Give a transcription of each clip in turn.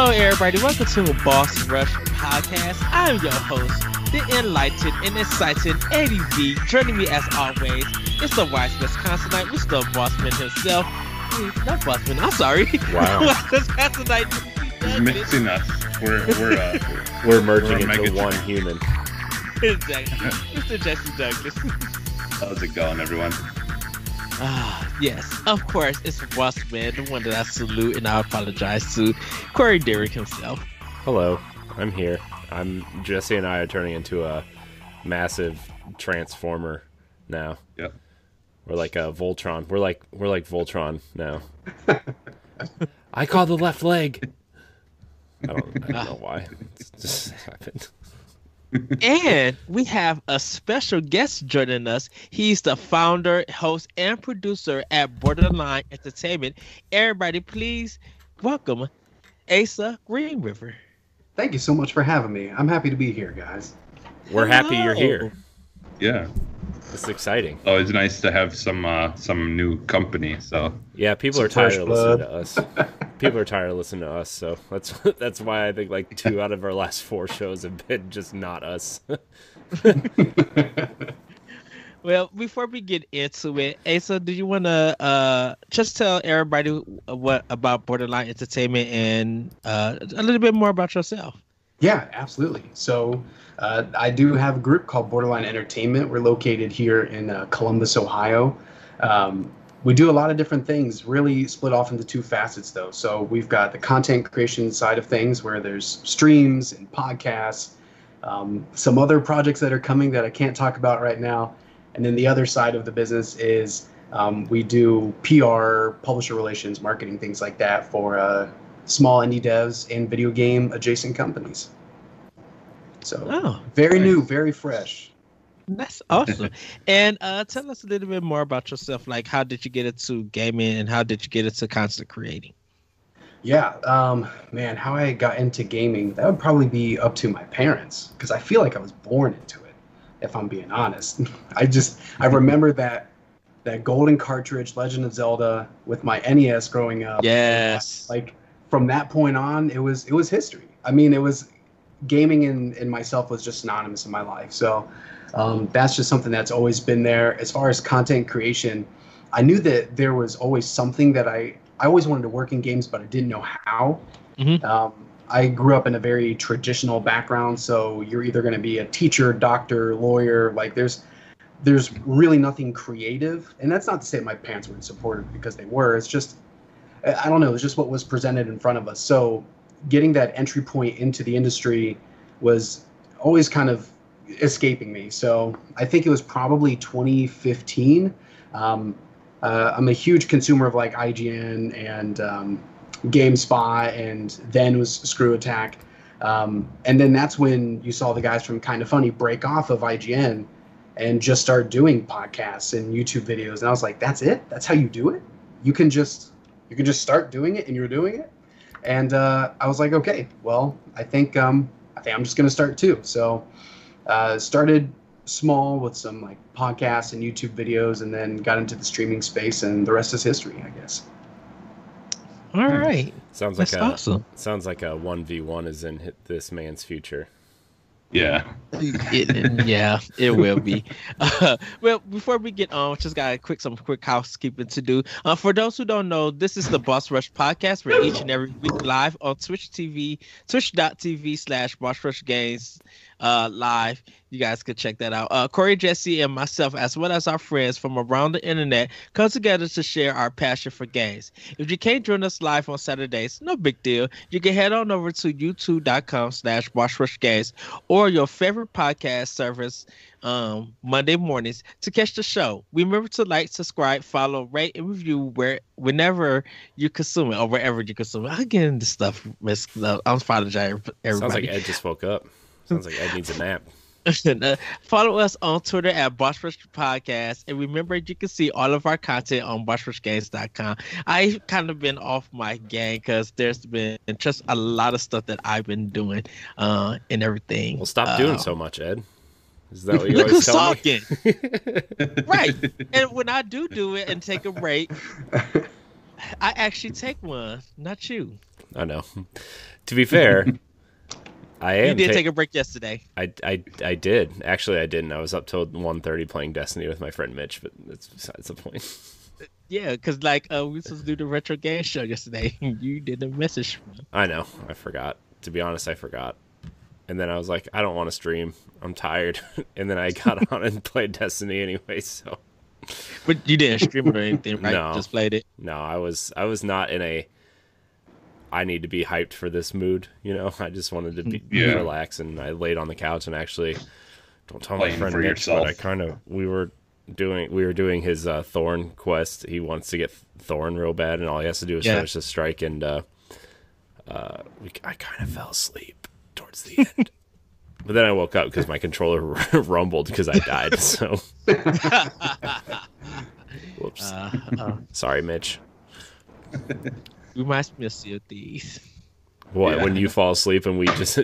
Hello, everybody. Welcome to Boss Rush Podcast. I'm your host, the enlightened and exciting Eddie V. Joining me as always is the wise Wisconsinite, Mr. Bossman himself. Not Bossman, I'm sorry. Wow. Wisconsinite. Mixing us. We're merging into one human. Exactly. Mr. Jesse Douglas. How's it going, everyone? Yes, of course, it's Bossman, the one that I salute and I apologize to. Corey Derrick himself. Hello, I'm here. Jesse and I are turning into a massive transformer now. Yep. We're like a Voltron. We're like Voltron now. I call the left leg. I don't know why. It just happened. And we have a special guest joining us. He's the founder, host, and producer at Borderline Entertainment. Everybody, please welcome Asa GreenRiver. Thank you so much for having me. I'm happy to be here, guys. We're happy you're here. Yeah. It's exciting. Always nice to have some new company. So yeah, people are tired of listening to us. People are tired of listening to us, so that's why I think like 2 out of our last 4 shows have been just not us. Well, before we get into it, Asa, do you want to just tell everybody what about Borderline Entertainment and a little bit more about yourself? Yeah, absolutely. So I do have a group called Borderline Entertainment. We're located here in Columbus, Ohio. We do a lot of different things, really split off into 2 facets, though. So we've got the content creation side of things where there's streams and podcasts, some other projects that are coming that I can't talk about right now. And then the other side of the business is we do PR, publisher relations, marketing, things like that for small indie devs and video game adjacent companies. So very new, very fresh. That's awesome. And tell us a little bit more about yourself. Like, how did you get into gaming and how did you get into content creating? Yeah, man, how I got into gaming, that would probably be up to my parents because I feel like I was born into it, if I'm being honest. I remember that golden cartridge, Legend of Zelda, with my NES growing up. Yes. Like, from that point on, it was history. I mean, it was gaming and myself was just synonymous in my life. So that's just something that's always been there. As far as content creation, I knew that there was always something that I always wanted to work in games, but I didn't know how. Mm-hmm. I grew up in a very traditional background, so you're either going to be a teacher, doctor, lawyer. Like there's really nothing creative, and that's not to say my parents weren't supportive because they were. It's just I don't know. It's just what was presented in front of us. So getting that entry point into the industry was always kind of escaping me. So I think it was probably 2015. I'm a huge consumer of like IGN and GameSpot, and then was Screw Attack. And then that's when you saw the guys from Kinda Funny break off of IGN and just start doing podcasts and YouTube videos. And I was like, that's it? That's how you do it? You can just start doing it, and you're doing it. And I was like, okay, well, I think I'm just going to start too. So started small with some like podcasts and YouTube videos, and then got into the streaming space, and the rest is history, I guess. All right. Sounds like awesome. Sounds like a 1v1 is in this man's future. Yeah. Yeah, it will be. Well, before we get on, just got some quick housekeeping to do. For those who don't know, this is the Boss Rush Podcast. We're each and every week live on twitch.tv/Boss Rush Games live. You guys could check that out. Corey, Jesse, and myself, as well as our friends from around the internet, come together to share our passion for games. If you can't join us live on Saturdays, no big deal. You can head on over to youtube.com/BossRushGames or your favorite podcast service Monday mornings to catch the show. Remember to like, subscribe, follow, rate, and review whenever you consume it or wherever you consume it. I'm getting this stuff mixed up. I'm apologizing, everybody. Sounds like Ed just woke up. Sounds like Ed needs a nap. Follow us on Twitter at Boss Rush Podcast, and remember you can see all of our content on BossRushGames.com. I've kind of been off my game because there's been just a lot of stuff that I've been doing and everything. Well, stop doing so much, Ed. Is that what you always tell me? Right. And when I do it and take a break, I actually take one, not you. I know. To be fair, You did take a break yesterday. I did. Actually, I didn't. I was up till 1:30 playing Destiny with my friend Mitch, but that's besides the point. Yeah, because like we were supposed to do the retro game show yesterday. You didn't message me. I know. I forgot. To be honest, I forgot. And then I was like, I don't want to stream. I'm tired. And then I got on and played Destiny anyway. So. But you didn't stream it or anything, right? No. Just played it. No, I was not in a I need to be hyped for this mood, you know. I just wanted to be relax, and I laid on the couch and actually don't tell my friend Mitch, but I kind of we were doing his Thorn quest. He wants to get Thorn real bad, and all he has to do is finish the strike, and I kind of fell asleep towards the end. But then I woke up because my controller rumbled because I died. So, whoops. Sorry, Mitch. We must miss you, these. What, when you fall asleep and we just,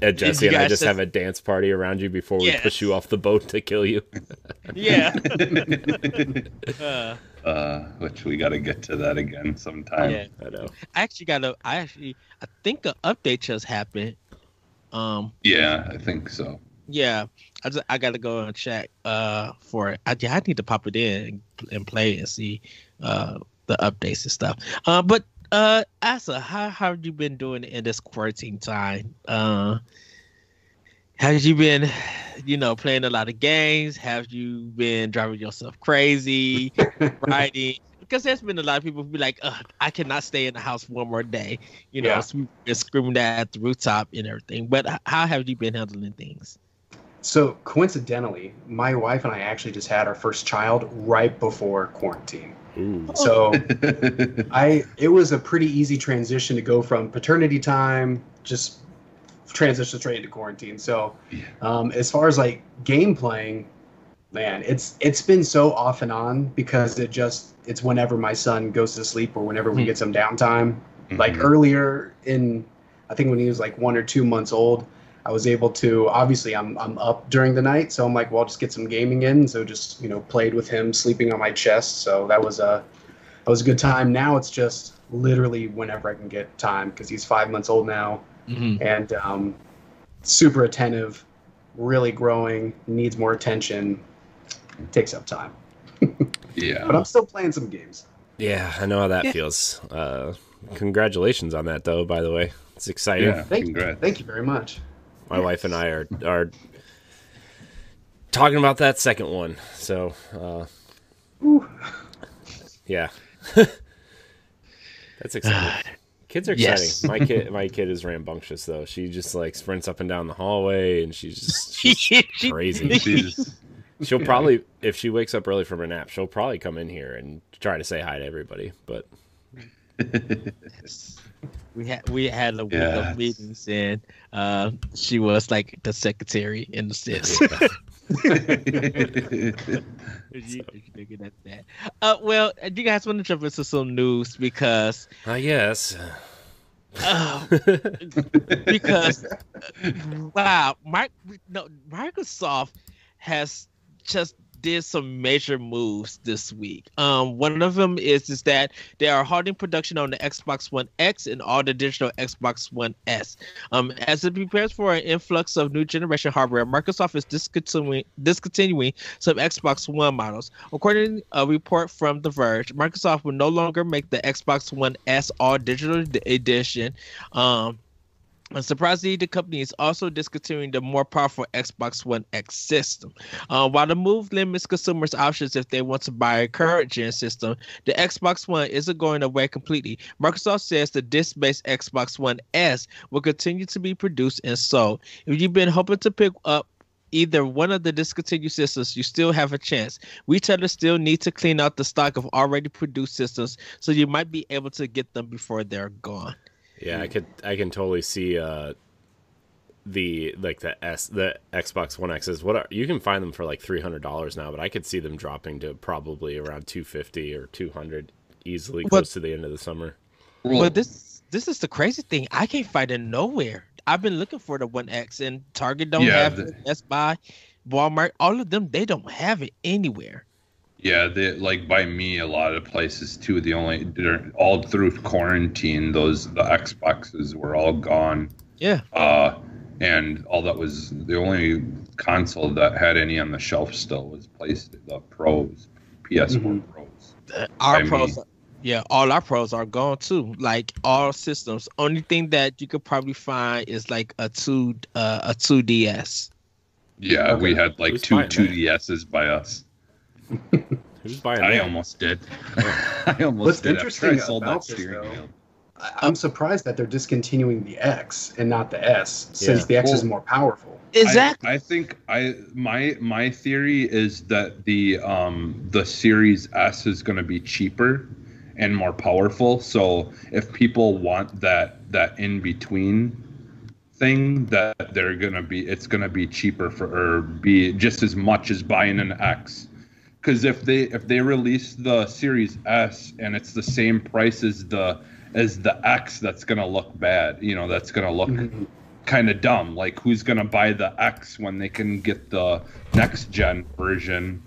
Jesse and I just have a dance party around you before we push you off the boat to kill you? Yeah. Which we got to get to that again sometime. Yeah, I know. I think an update just happened. Yeah, I think so. Yeah, I got to go and check for it. I need to pop it in and play and see the updates and stuff. But Asa, how have you been doing in this quarantine time? Have you been, playing a lot of games? Have you been driving yourself crazy, writing? Because there's been a lot of people who be like, I cannot stay in the house one more day. Screaming that at the rooftop and everything. But how have you been handling things? So coincidentally, my wife and I actually just had our first child right before quarantine. Ooh. So it was a pretty easy transition to go from paternity time, just transition straight into quarantine. So as far as like game playing, man, it's been so off and on because it's whenever my son goes to sleep or whenever we get some downtime. Mm-hmm. Like earlier I think when he was like 1 or 2 months old, I was able to, obviously I'm up during the night, so I'm like, well, I'll just get some gaming in. So just, played with him sleeping on my chest. So that was a good time. Now it's just literally whenever I can get time because he's 5 months old now and super attentive, really growing, needs more attention, takes up time. Yeah. But I'm still playing some games. Yeah, I know how that feels. Congratulations on that, though, by the way. It's exciting. Yeah, Thank you very much. My wife and I are talking about that second one. So, yeah. That's exciting. Kids are exciting. Yes. My kid is rambunctious, though. She just like sprints up and down the hallway, and she's crazy. She'll probably, if she wakes up early from her nap, she'll probably come in here and try to say hi to everybody. But we had a week of meetings, and she was like the secretary in the sense. Looking at that. Well, do you guys want to jump into some news because? Yes. Because wow, Microsoft has just did some major moves this week. One of them is that they are halting production on the Xbox One X and all the digital Xbox One S. As it prepares for an influx of new generation hardware, Microsoft is discontinuing some Xbox One models. According to a report from The Verge, Microsoft will no longer make the Xbox One S all digital edition. And surprisingly, the company is also discontinuing the more powerful Xbox One X system. While the move limits consumers' options if they want to buy a current gen system, the Xbox One isn't going away completely. Microsoft says the disc-based Xbox One S will continue to be produced and sold. If you've been hoping to pick up either one of the discontinued systems, you still have a chance. Retailers still need to clean out the stock of already produced systems, so you might be able to get them before they're gone. Yeah, I can totally see the Xbox One X's. You can find them for like $300 now, but I could see them dropping to probably around $250 or $200 easily close to the end of the summer. Well, this is the crazy thing. I can't find it nowhere. I've been looking for the One X, and Target don't have it. Best Buy, Walmart, all of them, they don't have it anywhere. Yeah, they like by me a lot of places too. They're all through quarantine. The Xboxes were all gone. Yeah. And all that was the only console that had any on the shelf still was the Pros, PS4 Pros. Our pros, all our pros are gone too. Like all systems. Only thing that you could probably find is like a 2DS. Yeah, we had like two 2DSs by us. Who's buying I that? almost did. I almost What's did. interesting I sold about that this, steering though, wheel. I'm surprised that they're discontinuing the X and not the S, since the X is more powerful. Exactly. I think my theory is that the Series S is going to be cheaper and more powerful. So if people want that in between thing, that it's going to be cheaper or be just as much as buying an X. Because if they release the Series S and it's the same price as the X, that's gonna look bad. That's gonna look kind of dumb. Like, who's gonna buy the X when they can get the next gen version?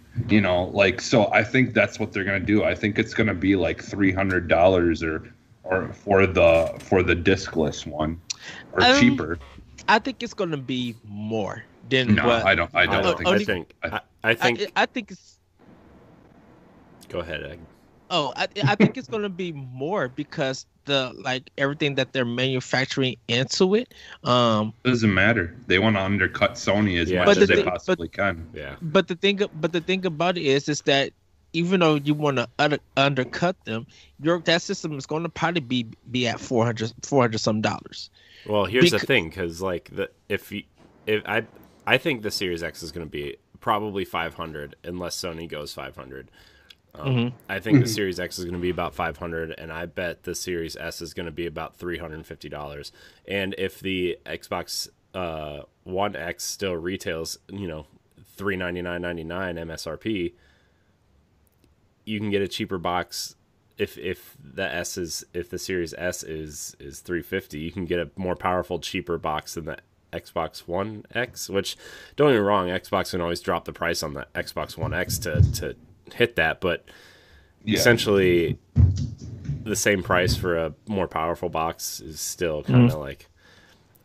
So I think that's what they're gonna do. I think it's gonna be like $300 or for the discless one, or cheaper. I think it's gonna be more than no. what. I don't think. I think it's. Go ahead, Egg. Oh, I think it's gonna be more because everything that they're manufacturing into it. Doesn't matter. They want to undercut Sony as much as they possibly can. Yeah. But the thing about it is that even though you want to undercut them, that system is going to probably be at $400 some dollars. Well, here's the thing, because I think the Series X is going to be probably 500 unless Sony goes 500. I think the Series X is going to be about 500, and I bet the Series S is going to be about $350. And if the Xbox One X still retails, $399.99 MSRP, you can get a cheaper box. If the Series S is $350, you can get a more powerful, cheaper box than the Xbox One X. Which, don't get me wrong, Xbox can always drop the price on the Xbox One X to hit that, but essentially the same price for a more powerful box is still kind of like,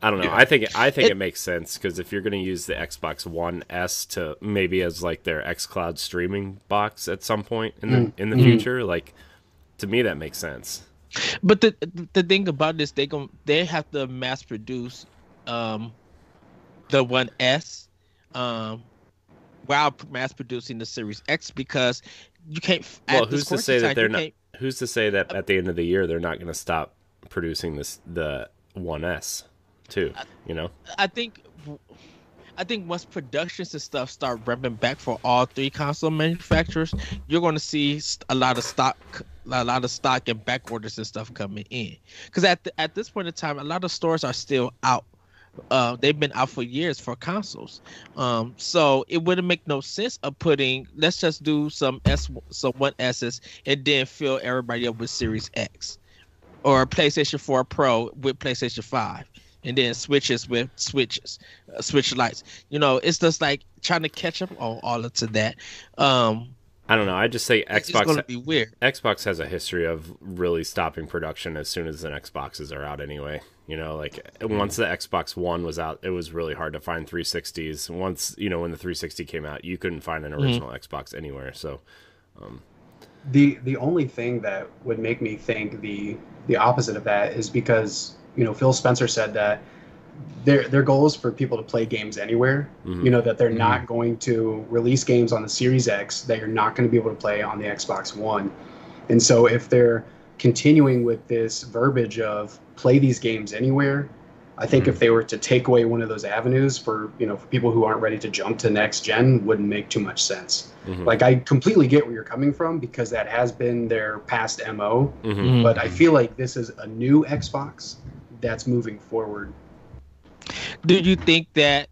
I don't know. I think it makes sense, because if you're going to use the Xbox One S to maybe as like their xCloud streaming box at some point in the future, like, to me that makes sense. But the thing about this, they have to mass produce the One S while mass producing the Series X, because you can't. Well, who's to say that they're not? Who's to say that at the end of the year they're not going to stop producing the One S too? I think once productions and stuff start ramping back for all three console manufacturers, you're going to see a lot of stock and back orders and stuff coming in. Because at this point in time, a lot of stores are still out. They've been out for years for consoles. So it wouldn't make no sense of let's just do some One S's and then fill everybody up with Series X, or PlayStation 4 Pro with PlayStation 5, and then switches with Switch Lights. It's just like trying to catch up on all of that. I don't know. I just say Xbox. It's going to be weird. Xbox has a history of really stopping production as soon as the Xboxes are out anyway. Once the Xbox One was out, it was really hard to find 360s. Once, when the 360 came out, you couldn't find an original Xbox anywhere. So, the only thing that would make me think the opposite of that is because, Phil Spencer said that their goal is for people to play games anywhere. That they're not going to release games on the Series X that you're not going to be able to play on the Xbox One. And so if they're continuing with this verbiage of play these games anywhere, I think if they were to take away one of those avenues for people who aren't ready to jump to next gen, wouldn't make too much sense. Like, I completely get where you're coming from, because that has been their past MO. But I feel like this is a new Xbox that's moving forward. Do you think that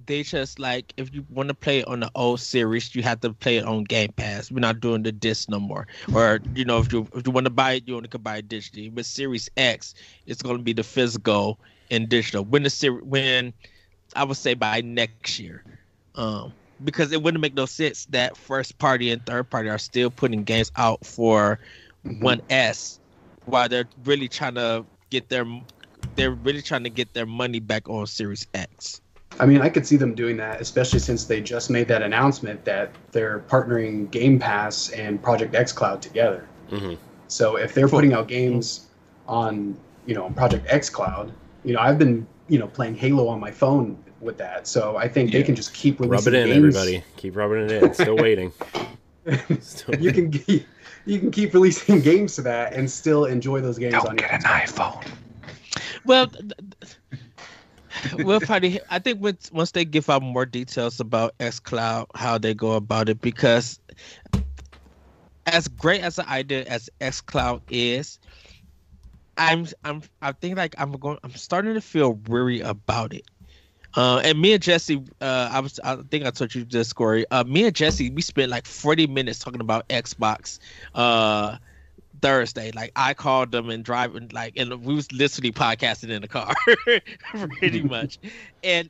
they just, like, if you want to play it on the old series, you have to play it on Game Pass? We're not doing the disc no more. Or, if you want to buy it, you only can buy it digitally. With Series X, it's going to be the physical and digital. When I would say by next year. because it wouldn't make no sense that first party and third party are still putting games out for 1S while they're really trying to get their money back on Series X. I mean, I could see them doing that, especially since they just made that announcement that they're partnering Game Pass and Project xCloud together. So if they're putting out games on, Project xCloud, I've been, playing Halo on my phone with that. So I think they can just keep releasing games. Rub it in, everybody. Keep rubbing it in. Still waiting. You can keep releasing games to that and still enjoy those games on your Don't get an iPhone. Well, we'll probably. I think once they give out more details about xCloud, how they go about it, because as great as the idea as xCloud is, I think like I'm starting to feel weary about it. And me and Jesse, I think I told you this, Corey. Me and Jesse, we spent like 40 minutes talking about Xbox Thursday. Like I called them and driving, and we was literally podcasting in the car, pretty much. And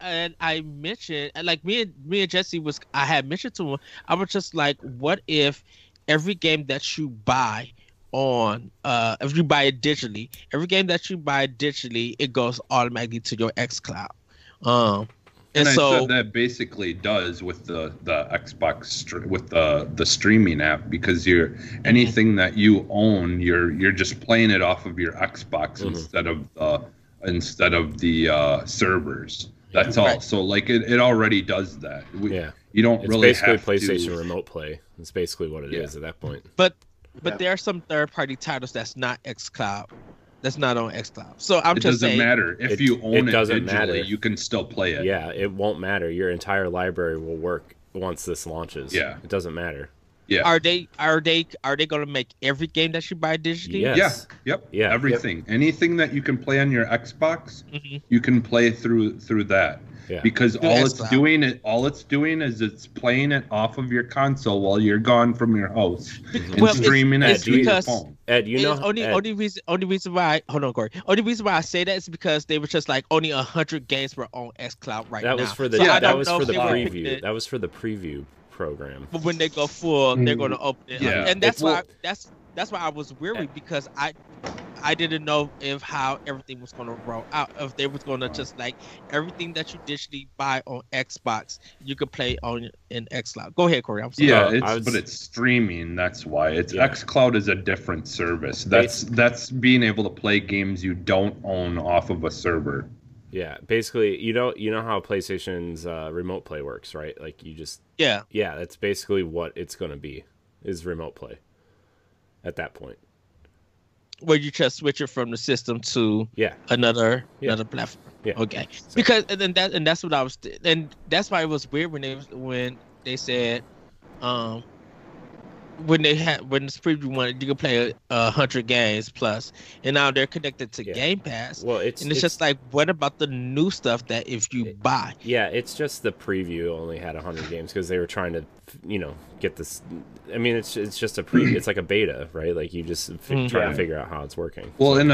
I mentioned, like me and Jesse I had mentioned to him, I was just like, what if every game that you buy if you buy it digitally, it goes automatically to your xCloud. And I said that basically does with the Xbox with the streaming app, because anything that you own, you're just playing it off of your Xbox instead of the servers. That's all. So like it already does that. You don't really have to. It's basically PlayStation Remote Play. It's basically what it is at that point. But there are some third-party titles that's not xCloud. That's not on xCloud. So I'm just saying. It doesn't matter. If you own it digitally, matter. You can still play it. Yeah, it won't matter. Your entire library will work once this launches. Yeah. It doesn't matter. Yeah. Are they going to make every game that you buy digitally? Yes. Yeah. Yep. Yeah. Everything. Anything that you can play on your Xbox, you can play through that. Yeah. Because all it's doing is it's playing it off of your console while you're gone from your house and streaming it to your phone. Ed, only reason why hold on, Corey. Only reason why I say that is because they were just like only 100 games were on xCloud right now. That was for the preview. That was for the preview program. But when they go full, they're going to open it up. And that's why I was weary, because I didn't know how everything was going to roll out. If they was going to just like everything that you digitally buy on Xbox, you could play in xCloud. Go ahead, Corey. I'm sorry. Yeah, but it's streaming. That's why xCloud is a different service. That's being able to play games you don't own off of a server. Yeah, basically, you know how PlayStation's Remote Play works, right? Like you just that's basically what it's going to be, is Remote Play. At that point, where you just switch it from the system to another platform. Yeah. Okay. So. Because that's what I was, and that's why it was weird when they said, when this preview wanted you could play 100 games plus, and now they're connected to Game Pass. Well, it's just like, what about the new stuff that if you buy? Yeah, it's just the preview only had 100 games because they were trying to, get this. I mean, it's just a preview. It's like a beta, right? Like you just trying to figure out how it's working. Well, and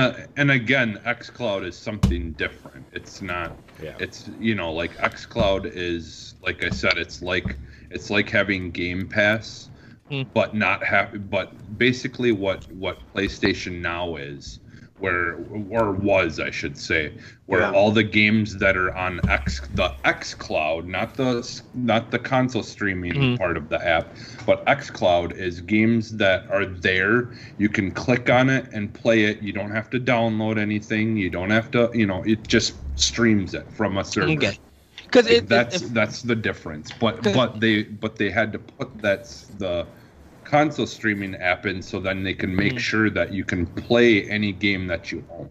again, xCloud is something different. It's not. Yeah. It's like xCloud is, like I said, it's like having Game Pass. But but basically what PlayStation Now is, was I should say, all the games that are on the xCloud, not the console streaming part of the app, but xCloud is games that are there. You can click on it and play it. You don't have to download anything. You don't have to, it just streams it from a server. Okay. Because that's the difference. But they had to put the console streaming app in, so then they can make sure that you can play any game that you own.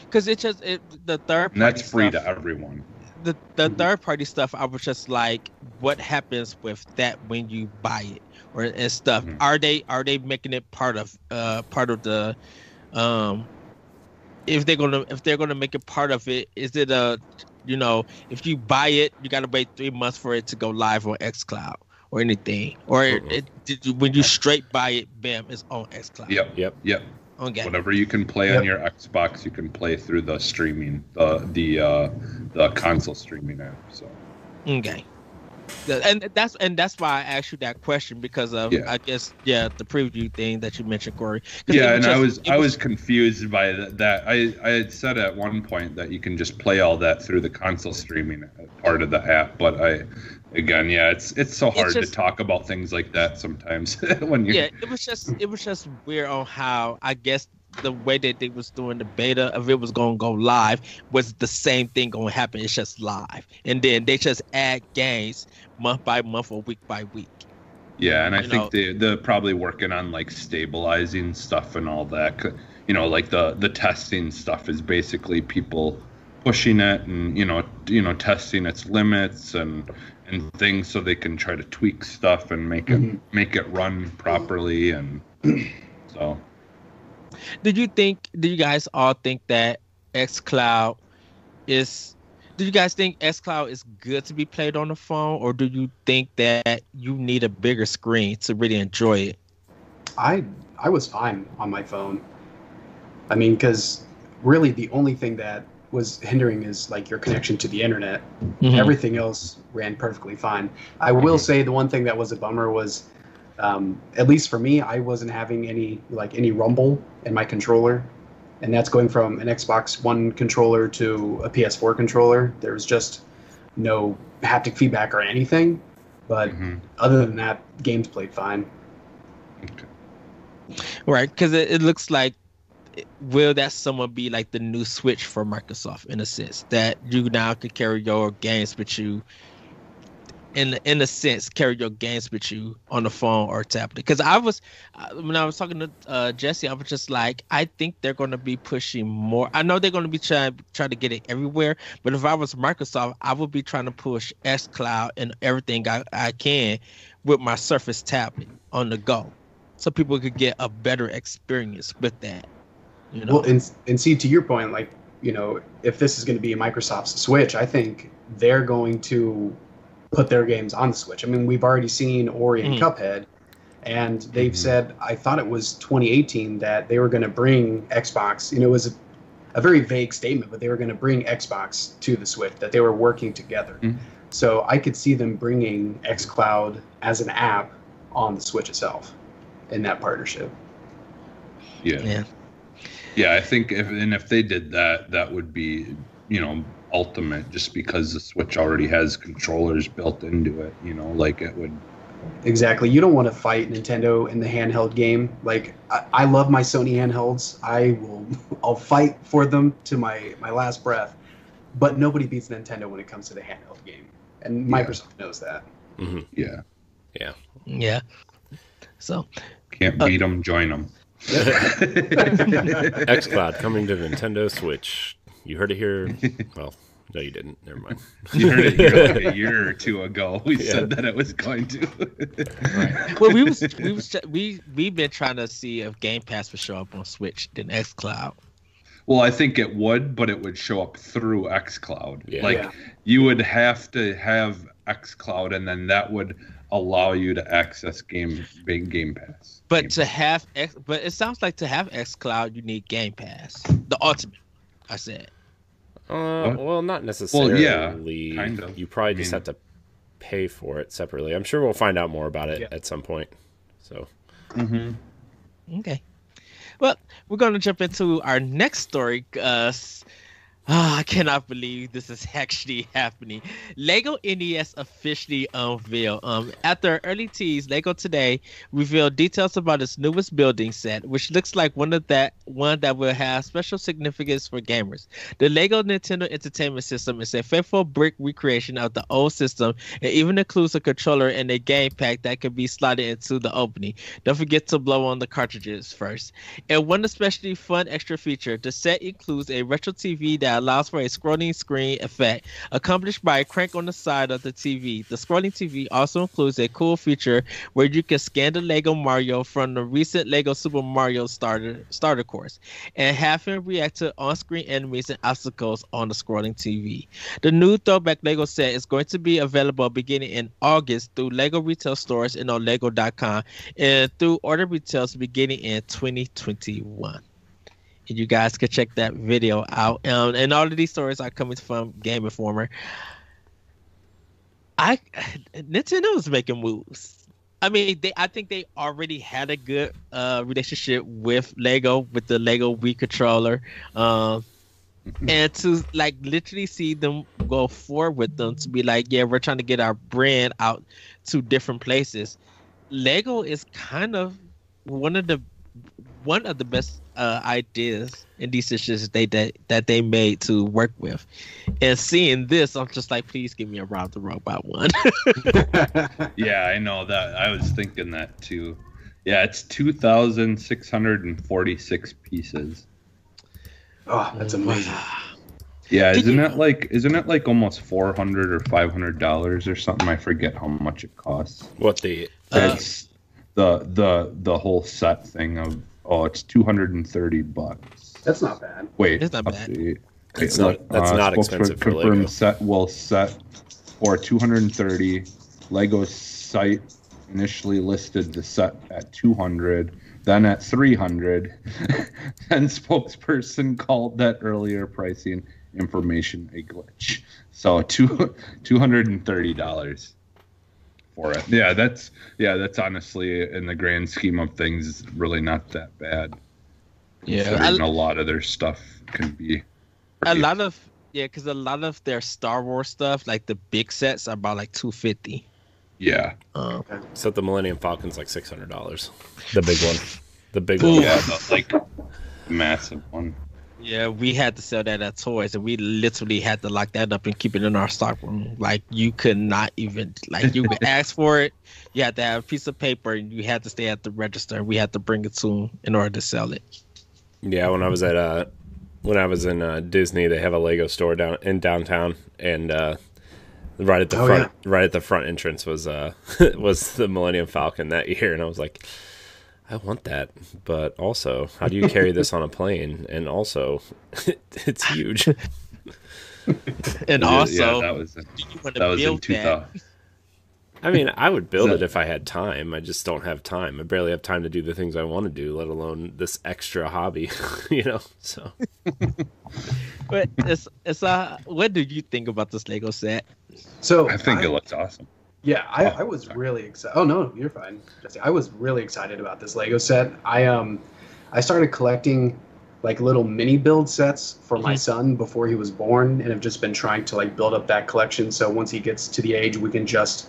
Because the third party, and that's free to everyone. The third party stuff, I was just like, what happens with that when you buy it and stuff? Are they making it part of the if they're gonna make it part of it? Is it if you buy it, you gotta wait 3 months for it to go live on xCloud or anything, or when you straight buy it, bam, it's on xCloud. Yep. Okay. Whatever you can play on your Xbox, you can play through the streaming, the console streaming app. So. Okay. And that's why I asked you that question, because of I guess the preview thing that you mentioned, Corey. Yeah, and I was confused by that. I had said at one point that you can just play all that through the console streaming part of the app, but it's so hard to talk about things like that sometimes when you. Yeah, it was just weird on how, I guess, the way that they was doing the beta of it was going to go live was the same thing going to happen. It's just live, and then they just add games month by month or week by week. Yeah, and I think they're probably working on like stabilizing stuff and all that. Like the testing stuff is basically people pushing it and testing its limits and things, so they can try to tweak stuff and make it run properly. And so, do you guys all think that xCloud is? Do you guys think xCloud is good to be played on the phone, or do you think that you need a bigger screen to really enjoy it? I was fine on my phone. I mean, because really the only thing that was hindering is like your connection to the internet. Mm-hmm. Everything else ran perfectly fine. I will say the one thing that was a bummer was, at least for me, I wasn't having any rumble in my controller. And that's going from an Xbox One controller to a PS4 controller. There was just no haptic feedback or anything. But other than that, games played fine. Okay. Right, because it looks like, will that somewhat be like the new Switch for Microsoft, in a sense, that you now can carry your games with you, in a sense, carry your games with you on the phone or tablet? Because when I was talking to Jesse, I was just like, I think they're going to be pushing more. I know they're going to be trying to get it everywhere, but if I was Microsoft, I would be trying to push xCloud and everything I can with my Surface tablet on the go, so people could get a better experience with that. Well, and see, to your point, like, if this is going to be Microsoft's Switch, I think they're going to put their games on the Switch. I mean, we've already seen Ori and Cuphead, and they've said, I thought it was 2018, that they were going to bring Xbox. It was a very vague statement, but they were going to bring Xbox to the Switch, that they were working together. So I could see them bringing xCloud as an app on the Switch itself in that partnership. Yeah. I think if they did that, that would be, ultimate, just because the Switch already has controllers built into it, like it would. Exactly. You don't want to fight Nintendo in the handheld game. Like, I love my Sony handhelds. I'll fight for them to my last breath, but nobody beats Nintendo when it comes to the handheld game. And Microsoft knows that. Mm-hmm. Yeah. So can't beat them, join them. xCloud coming to Nintendo Switch. You heard it here. Well, no, you didn't. Never mind. You heard it here like a year or two ago. We said that it was going to. Right. Well, we've been trying to see if Game Pass would show up on Switch than xCloud. Well, I think it would, but it would show up through xCloud. Yeah. You would have to have xCloud, and then that would allow you to access Game Pass. But it sounds like to have xCloud, you need Game Pass, the ultimate. I said. Well, not necessarily. Well, yeah, kind of. You probably just have to pay for it separately. I'm sure we'll find out more about it at some point. So. Okay. Well, we're going to jump into our next story. I cannot believe this is actually happening. Lego NES officially unveiled. After early tease, Lego today revealed details about its newest building set, which looks like one that will have special significance for gamers. The Lego Nintendo Entertainment System is a faithful brick recreation of the old system, and even includes a controller and a game pack that can be slotted into the opening. Don't forget to blow on the cartridges first. And one especially fun extra feature, the set includes a retro TV that allows for a scrolling screen effect accomplished by a crank on the side of the TV. The scrolling TV also includes a cool feature where you can scan the Lego Mario from the recent Lego Super Mario starter course and have him react to on-screen enemies and obstacles on the scrolling TV. The new throwback Lego set is going to be available beginning in August through Lego retail stores and on Lego.com, and through order retails beginning in 2021. And you guys can check that video out. And all of these stories are coming from Game Informer. I Nintendo's making moves. I mean, I think they already had a good relationship with Lego, with the Lego Wii controller, and to like literally see them go forward with them to be like, yeah, we're trying to get our brand out to different places. Lego is kind of one of the best ideas and decisions that they made to work with. And seeing this, I'm just like, please give me a Rob the Robot one. Yeah, I know that. I was thinking that too. Yeah, it's 2,646 pieces. Oh, that's amazing. Yeah, isn't it like almost $400 or $500 or something? I forget how much it costs. What the? It's the whole set thing of it's $230. That's not bad. Wait, it's not bad. That's not expensive for Lego. Set for $230. Lego's site initially listed the set at $200, then at $300. Then spokesperson called that earlier pricing information a glitch. So $230 for it. Yeah, that's honestly, in the grand scheme of things, really not that bad. Yeah, a lot of their stuff can be because a lot of their Star Wars stuff, like the big sets, are about like $250. Yeah. Okay. So the Millennium Falcon's like $600. The big one. The big one. Yeah, like massive one. Yeah, we had to sell that at Toys, and we literally had to lock that up and keep it in our stock room. Like, you could not even, like, you could ask for it. You had to have a piece of paper, and you had to stay at the register, and we had to bring it to them in order to sell it. Yeah, when I was in Disney, they have a Lego store in downtown, and right at the front entrance was was the Millennium Falcon that year, and I was like, I want that, but also, how do you carry this on a plane? And also, it's huge. And also, that was in 2000. I mean, I would build it if I had time. I just don't have time. I barely have time to do the things I want to do, let alone this extra hobby, so. But what do you think about this Lego set? So I think it looks awesome. Yeah, I was really excited. Oh no, you're fine, Jesse. I was really excited about this Lego set. I started collecting like little mini build sets for my son before he was born, and have just been trying to like build up that collection. So once he gets to the age, we can have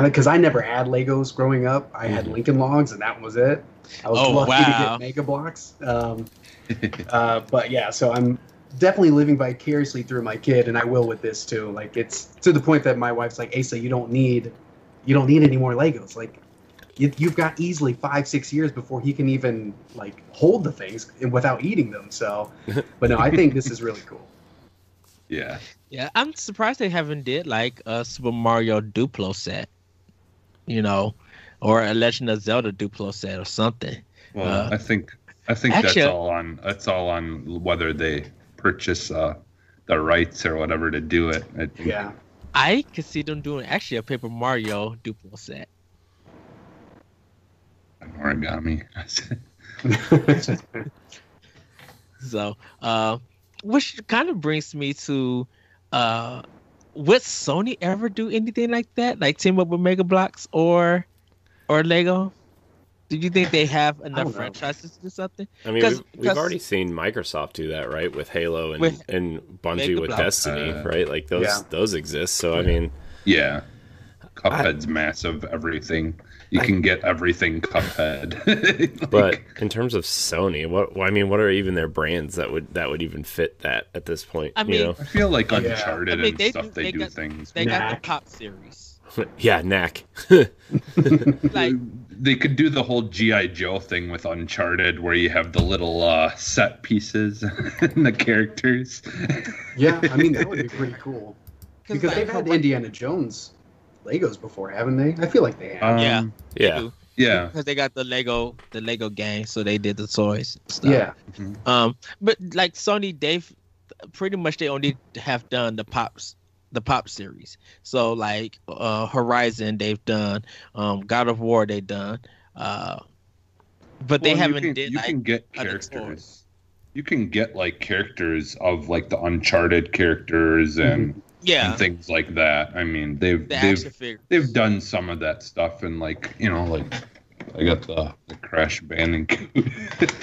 it. Because I never had Legos growing up. I had Lincoln Logs, and that was it. I was lucky to get Mega Blocks. But yeah, so I'm definitely living vicariously through my kid, and I will with this too. Like, it's to the point that my wife's like, Asa, you don't need any more Legos. Like, you've got easily 5-6 years before he can even like hold the things without eating them. So, but no, I think this is really cool. Yeah, I'm surprised they haven't did like a Super Mario Duplo set, or a Legend of Zelda Duplo set or something. Well, I think actually, that's all on whether they purchase the rights or whatever to do it. I think. Yeah, I could see them doing actually a Paper Mario Duplo set. An origami. So, which kind of brings me to, would Sony ever do anything like that, like team up with Mega Bloks or Lego? Do you think they have enough franchises to do something? I mean, we've already seen Microsoft do that, right? With Halo and Bungie with Destiny, right? Like those exist. So I mean, yeah, Cuphead's massive. Everything you can get everything Cuphead. But in terms of Sony, what are even their brands that would even fit that at this point? I mean, I feel like Uncharted and stuff. They do things. They got the Pop series. Yeah, Knack. Like, they could do the whole G.I. Joe thing with Uncharted, where you have the little set pieces and the characters. Yeah, I mean, that would be pretty cool. Because they've had Indiana Jones Legos before, haven't they? I feel like they have. Yeah. Because they got the Lego gang, so they did the toys and stuff. Yeah. Mm-hmm. But like Sony, they only have done the Pop series. So like Horizon they've done, God of War they've done, but they haven't You can get characters. You can get like characters of like the Uncharted characters and and things like that. I mean, they've done some of that stuff, and like, you know, like I got the Crash Bandicoot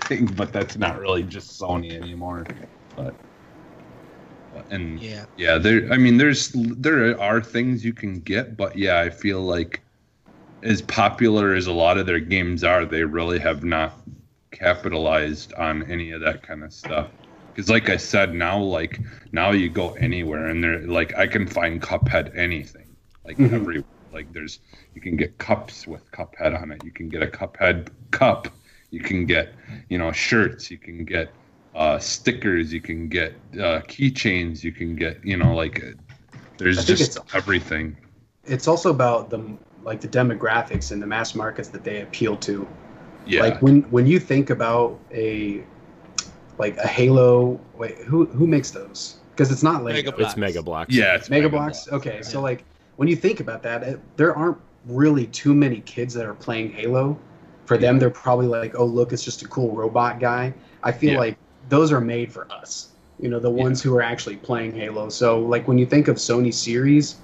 thing, but that's not really just Sony anymore. But there are things you can get, but yeah, I feel like as popular as a lot of their games are, they really have not capitalized on any of that kind of stuff. Because like I said, now you go anywhere and they're like, I can find Cuphead anything, like every, like you can get cups with Cuphead on it. You can get a Cuphead cup. You can get, you know, shirts. You can get stickers. You can get keychains. You can get, you know, like there's just everything. It's also about the demographics and the mass markets that they appeal to. Yeah. Like when you think about a Halo, wait, who makes those? Because it's not Lego. It's Mega Bloks. Yeah, it's Mega Bloks. Okay, yeah. So like when you think about that, there aren't really too many kids that are playing Halo. For them, they're probably like, oh look, it's just a cool robot guy. I feel like those are made for us. You know, the ones who are actually playing Halo. So like when you think of Sony series,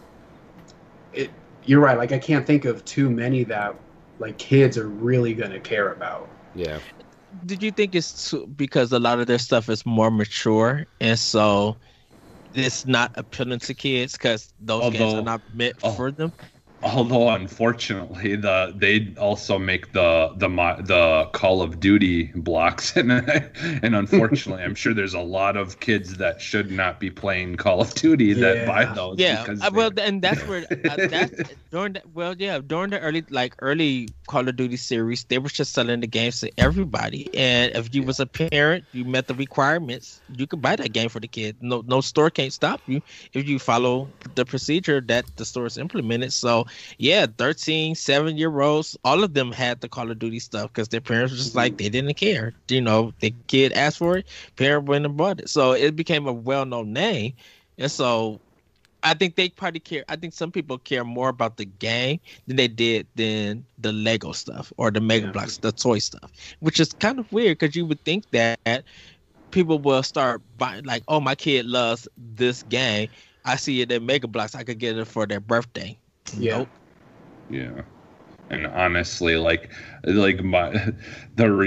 you're right. Like I can't think of too many that like kids are really gonna care about. Yeah. Did you think it's because a lot of their stuff is more mature, and so it's not appealing to kids because those games are not meant for them? Although unfortunately, they also make the Call of Duty blocks, and unfortunately, I'm sure there's a lot of kids that should not be playing Call of Duty that buy those. Yeah, well, and that's where during the early Call of Duty series, they were just selling the games to everybody, and if you was a parent, you met the requirements, you could buy that game for the kid. No store can't stop you if you follow the procedure that the store is implemented. So. Yeah, 13, 7-year-olds, all of them had the Call of Duty stuff because their parents were just like, they didn't care. You know, the kid asked for it, parent went and bought it. So it became a well-known name. And so I think they probably care. I think some people care more about the game than they did than the Lego stuff or the Mega Bloks, the toy stuff, which is kind of weird because you would think that people will start buying, like, oh, my kid loves this game. I see it in Mega Bloks. I could get it for their birthday. Yeah. Nope. Yeah. And honestly,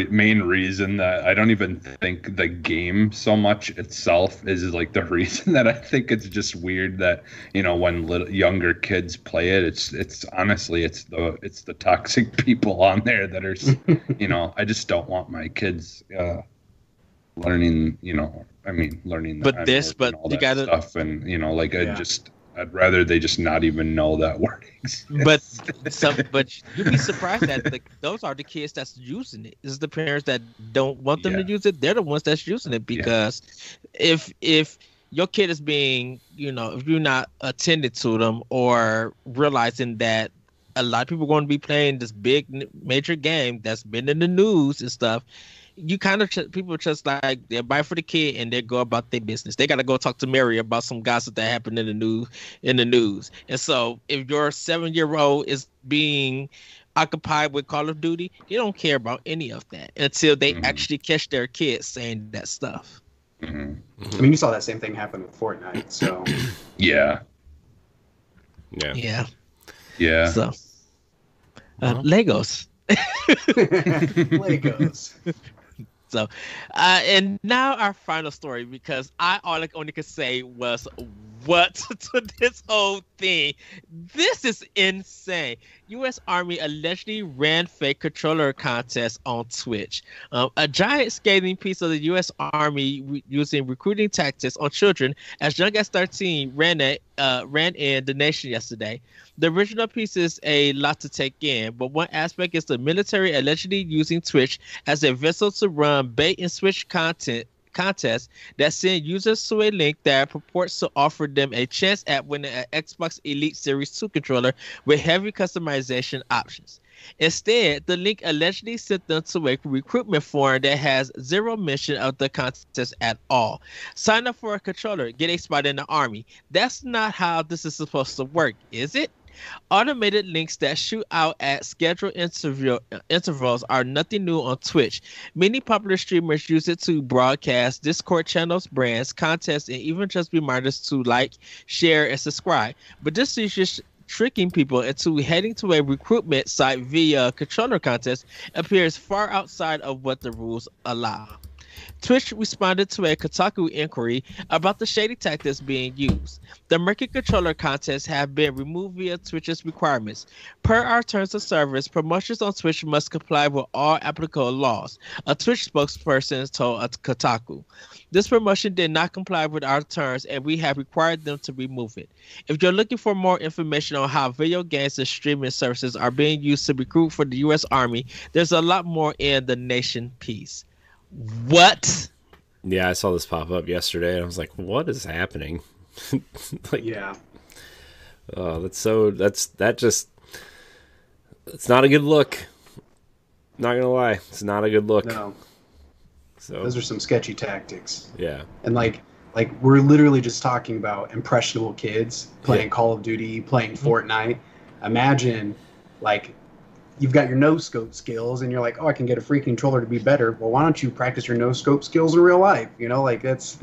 main reason that I don't even think the game so much itself is like the reason that I think it's just weird that, you know, when younger kids play it, it's honestly it's the toxic people on there that are, you know, I just don't want my kids learning, you know, learning. But you gotta stuff, and you know, like I'd rather they just not even know that word exists. But you'd be surprised that those are the kids that's using it. It's the parents that don't want them to use it. They're the ones that's using it because if your kid is being, you know, if you're not attending to them or realizing that a lot of people are going to be playing this big major game that's been in the news and stuff, you kind of people just like they buy for the kid and they go about their business. They got to go talk to Mary about some gossip that happened in the news. And so if your 7-year-old is being occupied with Call of Duty, they don't care about any of that until they actually catch their kids saying that stuff. Mm-hmm. I mean, you saw that same thing happen with Fortnite. So yeah. So Legos. Legos. So, and now our final story, because all I only could say was what to this whole thing. This is insane. U.S. Army allegedly ran fake controller contests on Twitch. A giant scathing piece of the U.S. Army using recruiting tactics on children as young as 13 ran in the nation yesterday. The original piece is a lot to take in, but one aspect is the military allegedly using Twitch as a vessel to run bait and switch contests that send users to a link that purports to offer them a chance at winning an Xbox Elite Series 2 controller with heavy customization options. Instead, the link allegedly sent them to a recruitment forum that has zero mention of the contest at all. Sign up for a controller, get a spot in the Army. That's not how this is supposed to work, is it? Automated links that shoot out at scheduled intervals are nothing new on Twitch. Many popular streamers use it to broadcast Discord channels, brands, contests, and even just reminders to like, share, and subscribe. But this is just tricking people into heading to a recruitment site via controller contest appears far outside of what the rules allow. Twitch responded to a Kotaku inquiry about the shady tactics being used. The murky controller contests have been removed via Twitch's requirements. Per our terms of service, promotions on Twitch must comply with all applicable laws, a Twitch spokesperson told Kotaku. This promotion did not comply with our terms, and we have required them to remove it. If you're looking for more information on how video games and streaming services are being used to recruit for the U.S. Army, there's a lot more in the Nation piece. What? Yeah, I saw this pop up yesterday, and I was like, "What is happening?" Like, yeah. Oh, it's not a good look. Not gonna lie, it's not a good look. No. So those are some sketchy tactics. Yeah. And like we're literally just talking about impressionable kids playing Call of Duty, playing Fortnite. Imagine, like, you've got your no-scope skills, and you're like, oh, I can get a free controller to be better. Well, why don't you practice your no-scope skills in real life? You know, like it's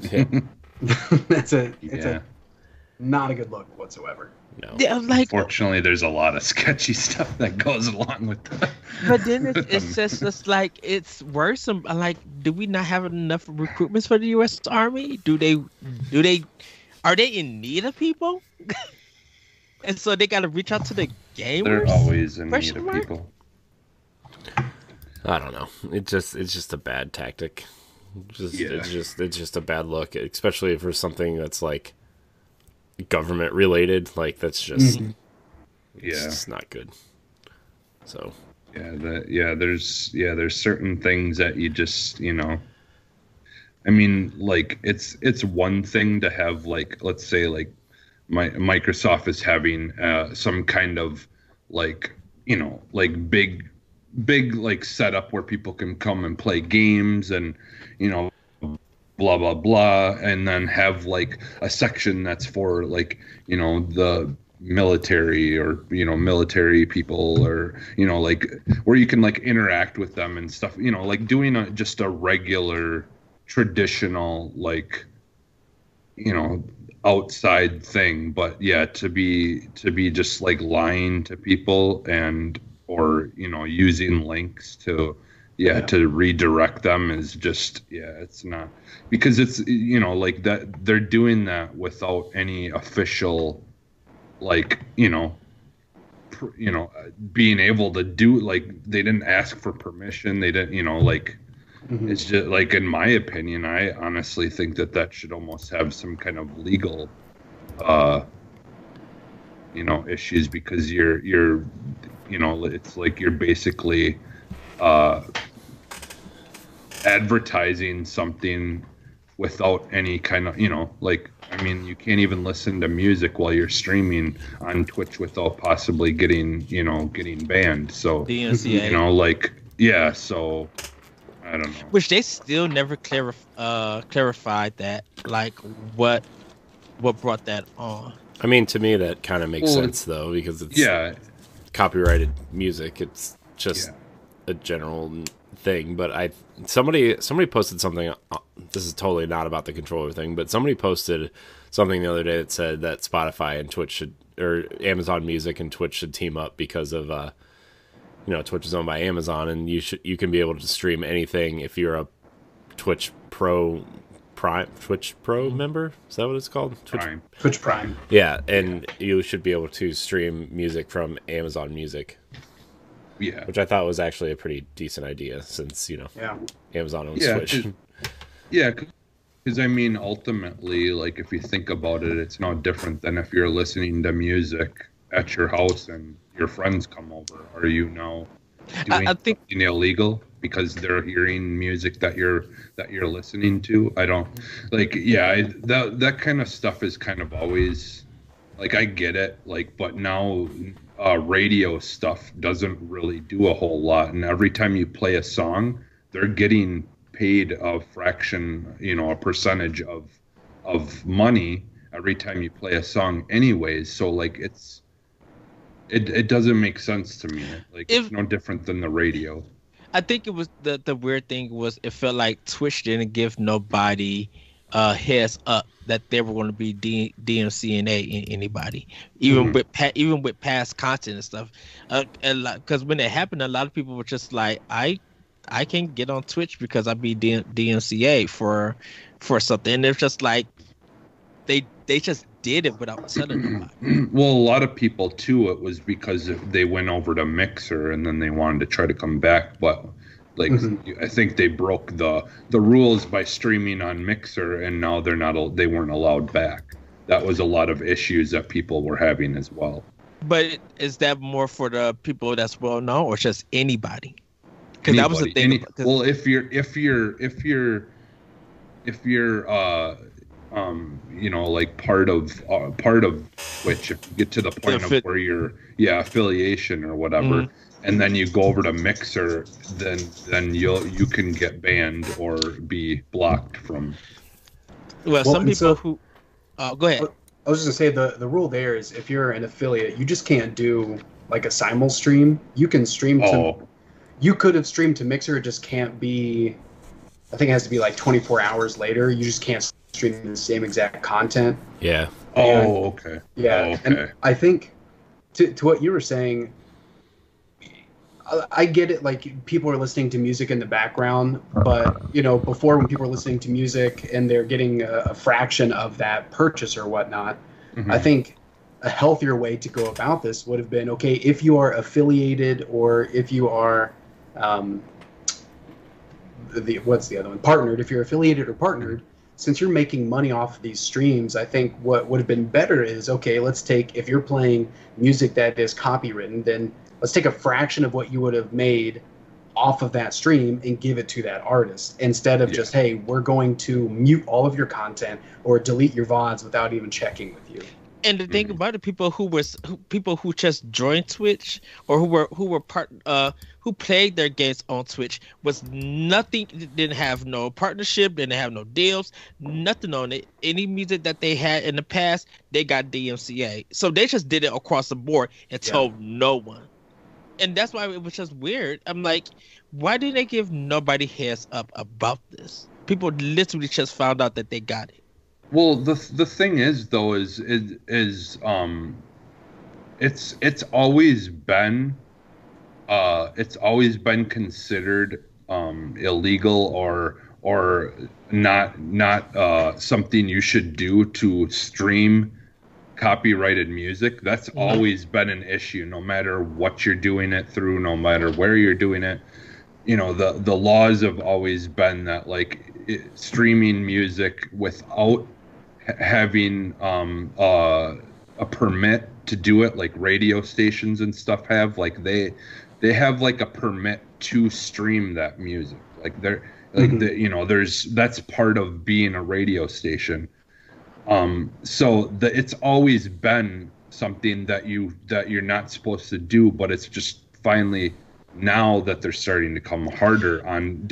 not a good look whatsoever. No. Yeah, like, fortunately, there's a lot of sketchy stuff that goes along with that. But then it's just like it's worse. Like, do we not have enough recruitments for the U.S. Army? Are they in need of people? And so they got to reach out to the gamers. They're always in need of people. I don't know. It's just a bad tactic. It's just a bad look, especially for something that's like government related. Like that's just it's just not good. So there's certain things that you just, you know, I mean, like it's one thing to have, like, let's say, like, Microsoft is having some kind of, like, you know, like big like setup where people can come and play games and, you know, blah blah blah, and then have like a section that's for, like, you know, the military, or, you know, military people, or, you know, like where you can like interact with them and stuff, you know, like doing just a regular traditional, like, you know, outside thing. But yeah, to be just like lying to people, and, or, you know, using links to to redirect them is just, it's not, because it's, you know, like that they're doing that without any official, like, you know, being able to do, like, they didn't ask for permission, they didn't, you know, like, it's just like, in my opinion, I honestly think that should almost have some kind of legal you know, issues, because you're you know, it's like you're basically advertising something without any kind of, you know, like, I mean, you can't even listen to music while you're streaming on Twitch without possibly getting banned. So, DNCA. you know, like, yeah, so I don't know. Which they still never clarified that, like, what brought that on. I mean, to me, that kind of makes sense, though, because it's copyrighted music. It's just a general thing. But somebody posted something. This is totally not about the controller thing, but somebody posted something the other day that said that Spotify and Twitch or Amazon Music and Twitch should team up, because of you know, Twitch is owned by Amazon, and you can be able to stream anything if you're a Twitch Pro member. Is that what it's called? Twitch Prime. Yeah, and you should be able to stream music from Amazon Music. Yeah, which I thought was actually a pretty decent idea, since, you know, Amazon owns Twitch. Yeah, because I mean, ultimately, like, if you think about it, it's no different than if you're listening to music at your house and your friends come over. Are you now doing something illegal because they're hearing music that you're listening to? I don't like. Yeah, that kind of stuff is kind of always, like, I get it, like, but now radio stuff doesn't really do a whole lot, and every time you play a song, they're getting paid a fraction, you know, a percentage of money every time you play a song anyways. So, like, it's, It doesn't make sense to me. Like, it's no different than the radio. I think it was the weird thing was it felt like Twitch didn't give nobody heads up that they were going to be DMCA in anybody, even with past content and stuff. Because when it happened, a lot of people were just like, I can't get on Twitch because I be DMCA for something. And it's just like they just did it without telling nobody. Well, a lot of people too, it was because they went over to Mixer and then they wanted to try to come back, but like I think they broke the rules by streaming on Mixer, and now they weren't allowed back. That was a lot of issues that people were having as well. But is that more for the people that's well known, or just anybody? Because that was the thing. Well, if you're you know, like part of Twitch, if you get to the point of where you're affiliation or whatever, and then you go over to Mixer, then you can get banned or be blocked from. Well, some people who go ahead. I was just gonna say the rule there is if you're an affiliate, you just can't do like a simul stream. You can stream you could have streamed to Mixer, it just can't be. I think it has to be like 24 hours later. You just can't stream the same exact content. Yeah. Okay. Yeah. Okay. And I think to what you were saying, I get it. Like, people are listening to music in the background, but you know, before, when people were listening to music and they're getting a fraction of that purchase or whatnot, I think a healthier way to go about this would have been, okay, if you are affiliated or if you are what's the other one? Partnered. If you're affiliated or partnered, since you're making money off of these streams, I think what would have been better is, okay, let's take, if you're playing music that is copywritten, then let's take a fraction of what you would have made off of that stream and give it to that artist, instead of just, hey, we're going to mute all of your content or delete your VODs without even checking with you. And the thing about it, people who just joined Twitch or who played their games on Twitch was nothing, didn't have no partnership, didn't have no deals, nothing on it. Any music that they had in the past, they got DMCA. So they just did it across the board and told no one. And that's why it was just weird. I'm like, why didn't they give nobody heads up about this? People literally just found out that they got it. Well, the thing is though is it's always been considered illegal or not something you should do to stream copyrighted music. That's always been an issue, no matter what you're doing it through, no matter where you're doing it. You know, the laws have always been that, like, streaming music without having a permit to do it, like radio stations and stuff have, like they have like a permit to stream that music. Like they're like you know, that's part of being a radio station. So it's always been something that you're not supposed to do, but it's just finally now that they're starting to come harder on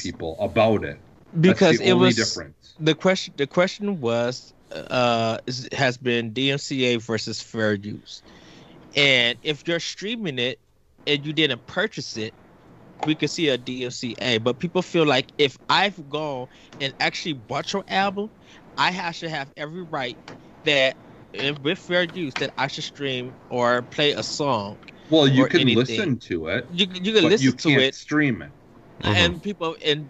people about it. Because that's the only difference. The question was has been DMCA versus fair use, and if you're streaming it and you didn't purchase it, we could see a DMCA. But people feel like if I've gone and actually bought your album, I should have every right that with fair use that I should stream or play a song. Well, you can listen to it. You can listen to it. You can't stream it. And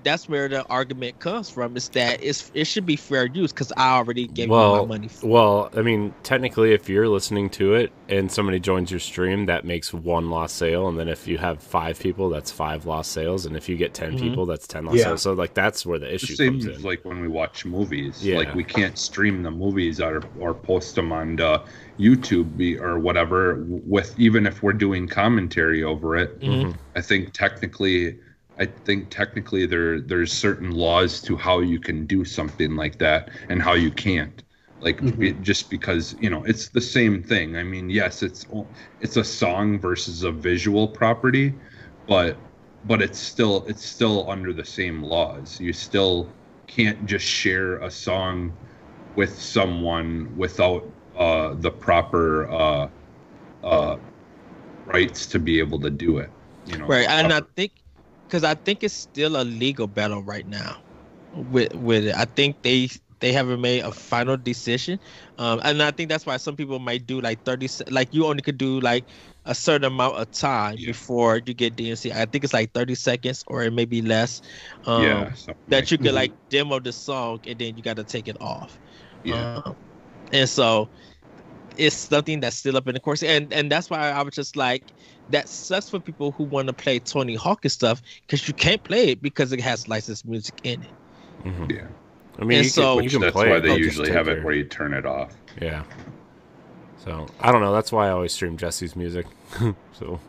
that's where the argument comes from, is that it should be fair use because I already gave you my money for it. Well, I mean, technically, if you're listening to it and somebody joins your stream, that makes 1 lost sale, and then if you have 5 people, that's 5 lost sales, and if you get 10 people, that's 10 lost sales. So, like, that's where the issue comes in. Like when we watch movies, like we can't stream the movies or post them on YouTube or whatever. Even if we're doing commentary over it, I think technically there's certain laws to how you can do something like that and how you can't. Like just because, you know, it's the same thing. I mean, yes, it's a song versus a visual property, but it's still under the same laws. You still can't just share a song with someone without the proper rights to be able to do it. Right, and I think it's still a legal battle right now with it. I think they haven't made a final decision, and I think that's why some people might do like 30, like you only could do like a certain amount of time before you get DNC. I think it's like 30 seconds or it may be less. That you could like demo the song and then you got to take it off. And so it's something that's still up in the course, and that's why I was just like, that sucks for people who want to play Tony Hawk and stuff, because you can't play it because it has licensed music in it. Mm-hmm. Yeah, I mean, you can that's play why they usually have it where you turn it off. Yeah. So I don't know. That's why I always stream Jesse's music. So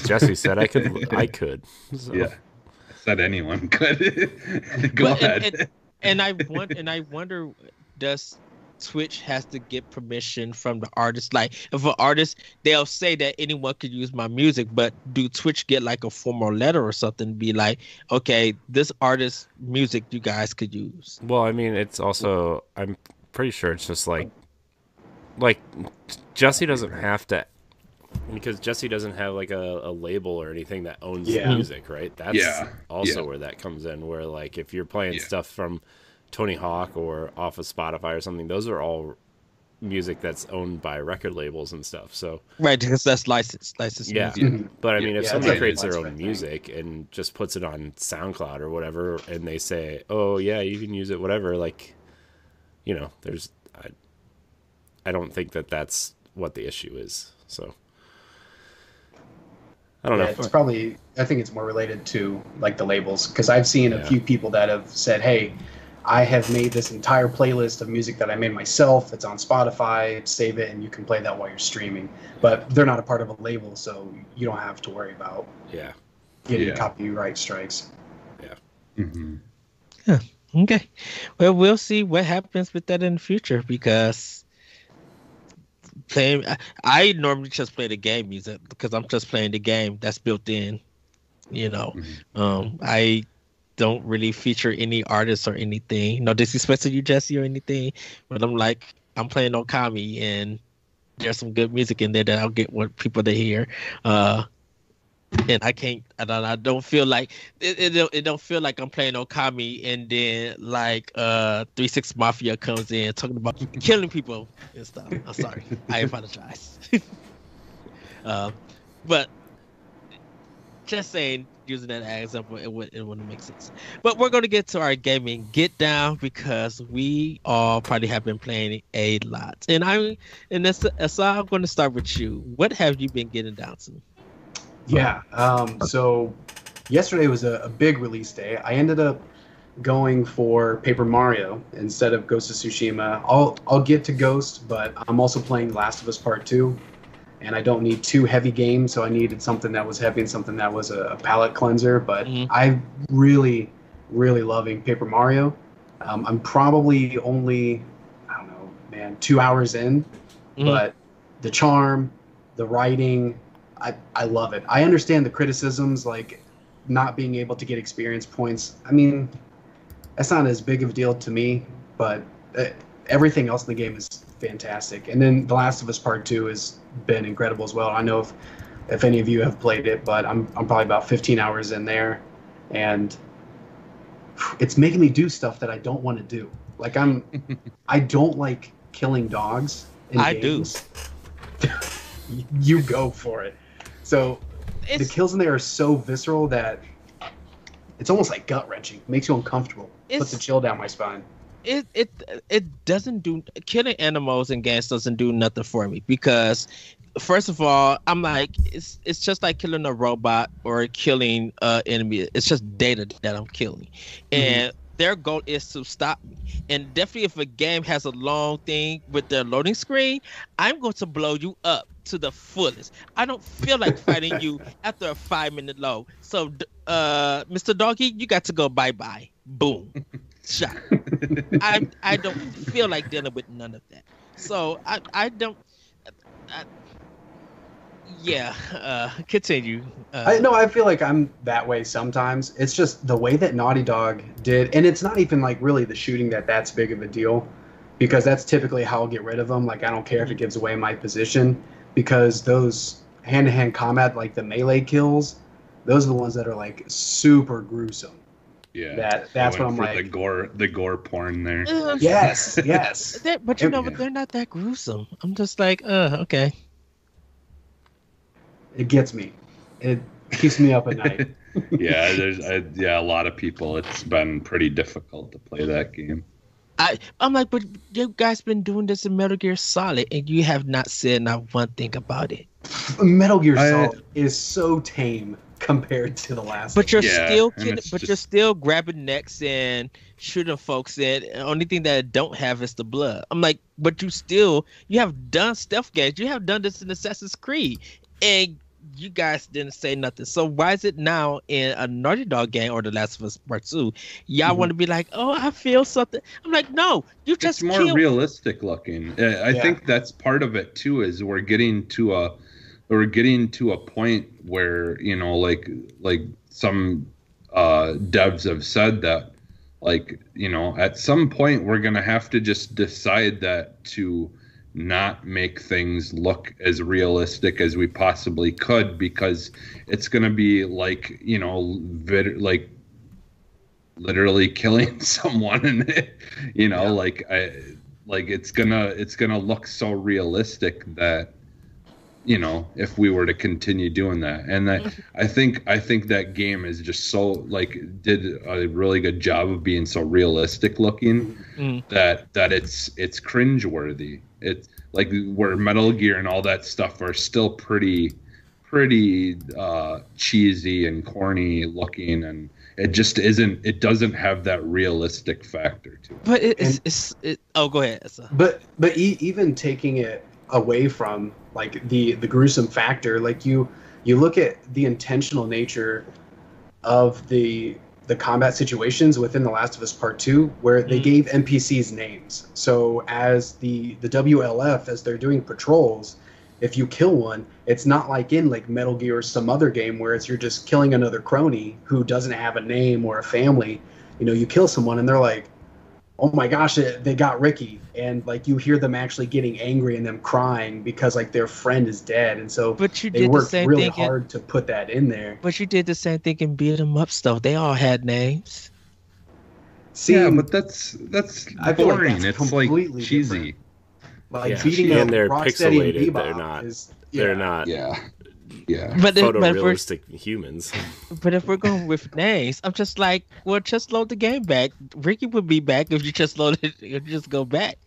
Jesse said I could. So. Yeah, I said anyone could. Go ahead. And I wonder, does Twitch has to get permission from the artist? Like, if an artist, they'll say that anyone could use my music, but do Twitch get like a formal letter or something, be like, okay, this artist's music you guys could use? Well, I mean, it's also, I'm pretty sure it's just like Jesse doesn't have to, because Jesse doesn't have like a label or anything that owns the music, right? That's also where that comes in, where like if you're playing stuff from Tony Hawk or off of Spotify or something, those are all music that's owned by record labels and stuff. So right, because that's licensed music. But I mean, if somebody creates their own music and just puts it on SoundCloud or whatever, and they say, oh yeah, you can use it, whatever, like, there's I don't think that's what the issue is. So I don't know. It's probably, I think it's more related to like the labels, because I've seen a few people that have said, hey, I have made this entire playlist of music that I made myself. It's on Spotify. Save it, and you can play that while you're streaming. But they're not a part of a label, so you don't have to worry about getting copyright strikes. Yeah. Mm-hmm. Yeah. Okay. Well, we'll see what happens with that in the future, because I normally just play the game music because I'm just playing the game that's built in. I don't really feature any artists or anything. No disrespect to you, Jesse, or anything, but I'm playing Okami, and there's some good music in there that I'll get what people to hear. And I don't feel like it don't feel like I'm playing Okami, and then like 3-6 Mafia comes in talking about killing people and stuff. I'm sorry. I apologize. But just saying, using that as example, it wouldn't make sense. But we're going to get to our gaming get down, because we all probably have been playing a lot. And I'm going to start with you. What have you been getting down to? Yeah. So yesterday was a big release day. I ended up going for Paper Mario instead of Ghost of Tsushima. I'll get to Ghost, but I'm also playing Last of Us Part 2. And I don't need two heavy games, so I needed something that was heavy and something that was a palate cleanser. But I'm really, really loving Paper Mario. I'm probably only, 2 hours in. But the charm, the writing, I love it. I understand the criticisms, like not being able to get experience points. I mean, that's not as big of a deal to me, but everything else in the game is fantastic. And then The Last of Us Part 2 has been incredible as well. I know if any of you have played it, but I'm probably about 15 hours in there, and it's making me do stuff that I don't want to do. Like I don't like killing dogs in games. I do. You go for it. So the kills in there are so visceral that it's almost like gut-wrenching. Makes you uncomfortable. Puts a chill down my spine. It doesn't do, killing animals in games doesn't do nothing for me, because first of all, I'm like, it's just like killing a robot or killing enemy. It's just data that I'm killing, and their goal is to stop me. And definitely, if a game has a long thing with their loading screen, I'm going to blow you up to the fullest. I don't feel like fighting you after a 5-minute load. So, Mr. Doggy, you got to go bye-bye. Boom. Shot. I don't feel like dealing with none of that. So I don't. Continue. I feel like I'm that way sometimes. It's just the way that Naughty Dog did, and it's not even like really the shooting that's big of a deal, because that's typically how I'll get rid of them. Like, I don't care if it gives away my position, because those hand-to-hand combat, like the melee kills, those are the ones that are like super gruesome. Yeah, that's what I'm like. The gore porn there. Yes. But but they're not that gruesome. I'm just like, okay. It gets me. It keeps me up at night. Yeah, a lot of people. It's been pretty difficult to play that game. I'm like, but you guys been doing this in Metal Gear Solid, and you have not said not one thing about it. Metal Gear Solid is so tame compared to the last. But you're you're still grabbing necks and shooting folks. And the only thing that I don't have is the blood. I'm like, but you have done stealth games. You have done this in Assassin's Creed, and you guys didn't say nothing. So why is it now in a Naughty Dog game or The Last of Us Part 2, y'all want to be like, oh, I feel something? I'm like, no, you just it's more realistic looking. I think that's part of it too. Is we're getting to a point where, you know, like some devs have said that, like, you know, at some point we're gonna have to just decide that to not make things look as realistic as we possibly could, because it's going to be like, you know, like literally killing someone, and you know, like it's gonna look so realistic that, you know, if we were to continue doing that. And that I think that game is just so, like, did a really good job of being so realistic looking that it's cringeworthy. It's like where Metal Gear and all that stuff are still pretty cheesy and corny looking, and it just isn't. It doesn't have that realistic factor to it. But it's oh, go ahead. But even taking it away from like the gruesome factor, like you look at the intentional nature of the combat situations within The Last of Us Part 2, where they gave NPCs names. So as the WLF, as they're doing patrols, if you kill one, it's not like in like Metal Gear or some other game where you're just killing another crony who doesn't have a name or a family. You know, you kill someone and they're like, oh my gosh, they got Ricky. And like you hear them actually getting angry and them crying because like their friend is dead. And so they worked really hard to put that in there. But you did the same thing in Beat 'em Up stuff. They all had names. See, yeah, but that's boring. Like it's like cheesy. Like beating up they're Rocksteady pixelated. and Bebop they're not. Yeah. But photorealistic humans. But if we're going with names, I'm just like, well, just load the game back. Ricky would be back if you just load it. You just go back.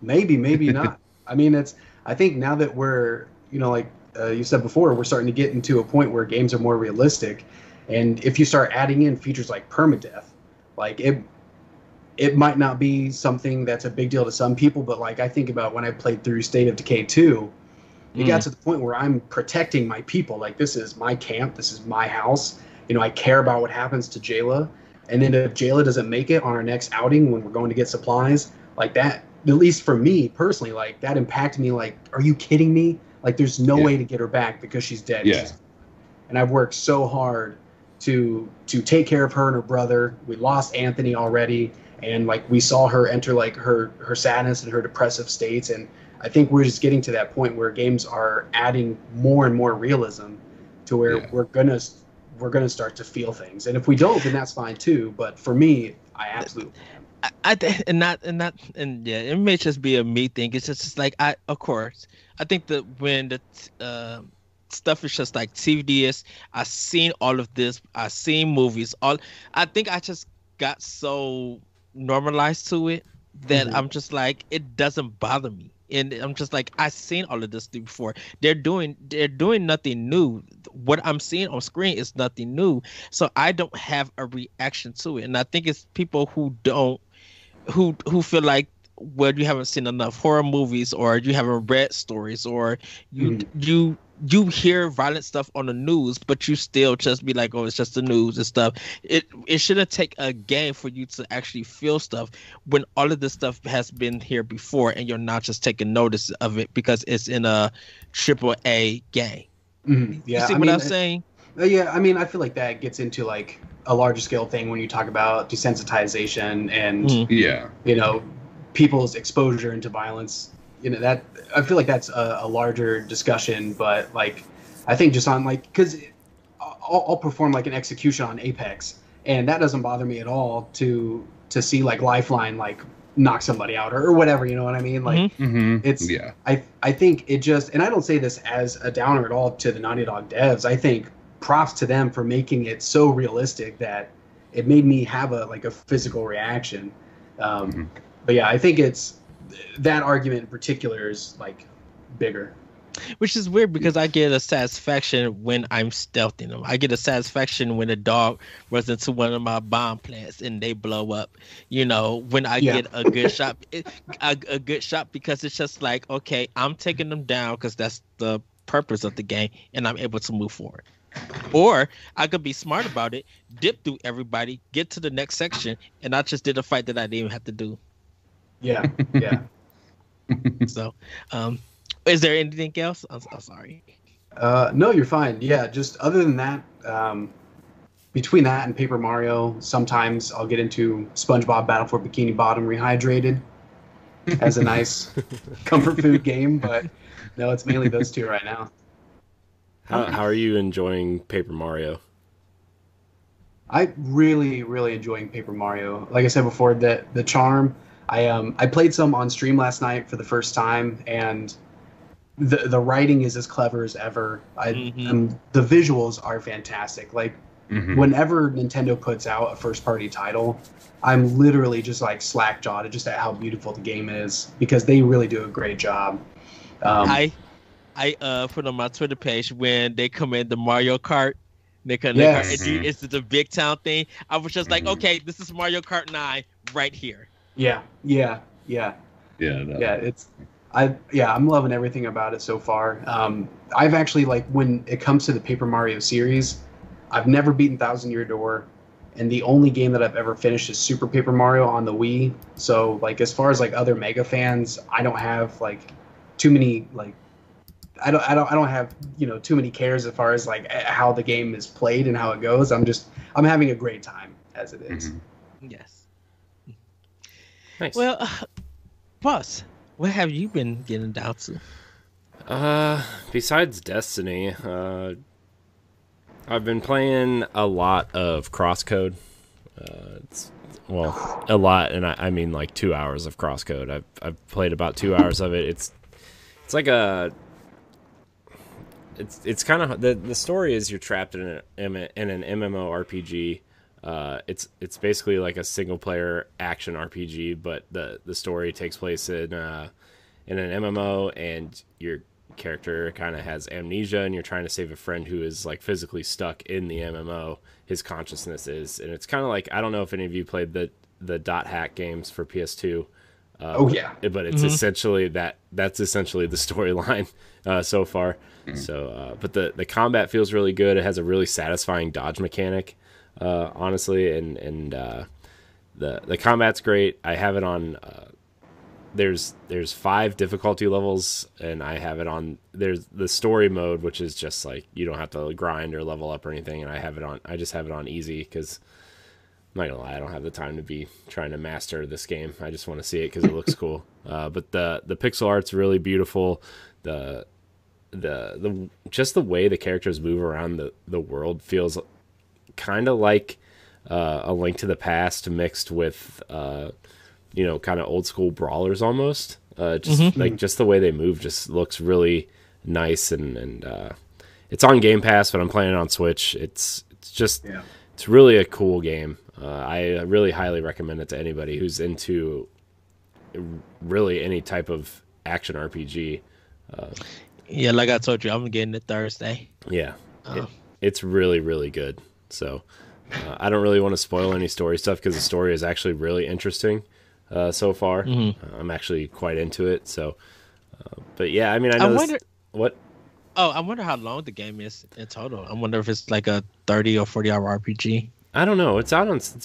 Maybe not. I mean, I think now that we're, you know, like you said before, we're starting to get into a point where games are more realistic, and if you start adding in features like permadeath, like it might not be something that's a big deal to some people, but like I think about when I played through State of Decay 2. It got to the point where I'm protecting my people. Like, this is my camp. This is my house. You know, I care about what happens to Jayla. And then if Jayla doesn't make it on our next outing when we're going to get supplies, like that, at least for me personally, like that impacted me. Like, are you kidding me? Like, there's no way to get her back because she's dead. Yeah. And I've worked so hard to take care of her and her brother. We lost Anthony already. And like, we saw her enter like her sadness and her depressive states. And I think we're just getting to that point where games are adding more and more realism to where we're gonna start to feel things. And if we don't, then that's fine too. But for me, I absolutely it may just be a me thing. It's just like of course I think that when the stuff is just like tedious. I've seen all of this. I've seen movies. I think I just got so normalized to it that I'm just like, it doesn't bother me. And I'm just like, I've seen all of this before. They're doing nothing new. What I'm seeing on screen is nothing new. So I don't have a reaction to it. And I think it's people who feel like, well, you haven't seen enough horror movies, or you haven't read stories, or you hear violent stuff on the news, but you still just be like, oh, it's just the news and stuff. It shouldn't take a game for you to actually feel stuff when all of this stuff has been here before, and you're not just taking notice of it because it's in a AAA game. Yeah, you see what I'm saying? Yeah, I mean, I feel like that gets into like a larger scale thing when you talk about desensitization and you know, people's exposure into violence. that I feel like that's a larger discussion, but like I think just on like because I'll perform like an execution on Apex, and that doesn't bother me at all to see like Lifeline like knock somebody out or whatever, you know what I mean? Like it's I think it just, and I don't say this as a downer at all to the Naughty Dog devs. I think props to them for making it so realistic that it made me have a physical reaction. But yeah, I think it's that argument in particular is like bigger. Which is weird because I get a satisfaction when I'm stealthing them. I get a satisfaction when a dog runs into one of my bomb plants and they blow up. You know, when I get a good shot, a good shot, because it's just like, okay, I'm taking them down because that's the purpose of the game, and I'm able to move forward. Or I could be smart about it, dip through everybody, get to the next section, and I just did a fight that I didn't even have to do. Yeah. So, is there anything else? I'm sorry. No, you're fine. Yeah, just other than that, between that and Paper Mario, sometimes I'll get into SpongeBob Battle for Bikini Bottom Rehydrated as a nice comfort food game, but no, it's mainly those two right now. How are you enjoying Paper Mario? I really enjoying Paper Mario. Like I said before, the charm. I played some on stream last night for the first time, and the writing is as clever as ever. The visuals are fantastic. Like whenever Nintendo puts out a first party title, I'm literally just like slack jawed just at how beautiful the game is, because they really do a great job. I put on my Twitter page when they come in the Mario Kart. It's the big town thing. I was just like, okay, this is Mario Kart 9 right here. I'm loving everything about it so far. I've actually, like, when it comes to the Paper Mario series, I've never beaten Thousand Year Door, and the only game that I've ever finished is Super Paper Mario on the Wii. So, like, as far as like other Mega fans, I don't have like too many like. I don't have, too many cares as far as like how the game is played and how it goes. I'm having a great time as it is. Yes. Nice. Well, boss, what have you been getting down to? Besides Destiny, I've been playing a lot of Crosscode. A lot, and I mean like 2 hours of Crosscode. I've played about 2 hours of it. It's like a It's kind of the story is you're trapped in an MMORPG. It's basically like a single player action RPG, but the story takes place in an MMO, and your character kind of has amnesia, and you're trying to save a friend who is like physically stuck in the MMO. His consciousness is, and it's kind of like, I don't know if any of you played the dot hack games for PS2. But it's essentially that's essentially the storyline so far. So, but the combat feels really good. It has a really satisfying dodge mechanic, honestly, and the combat's great. I have it on. There's 5 difficulty levels, and I have it on. There's the story mode, which is just like you don't have to grind or level up or anything, and I just have it on easy because. I'm not gonna lie, I don't have the time to be trying to master this game. I just want to see it because it looks cool. But the pixel art's really beautiful. The just the way the characters move around the world feels kind of like A Link to the Past mixed with kind of old school brawlers almost. Like just the way they move just looks really nice, and it's on Game Pass, but I'm playing it on Switch. It's really a cool game. I really highly recommend it to anybody who's into really any type of action RPG. Like I told you, I'm getting it Thursday. Yeah, it's really, really good. So I don't really want to spoil any story stuff because the story is actually really interesting so far. I'm actually quite into it. So, but yeah, I mean, I know what. Oh, I wonder how long the game is in total. I wonder if it's like a 30 or 40 hour RPG. I don't know. It's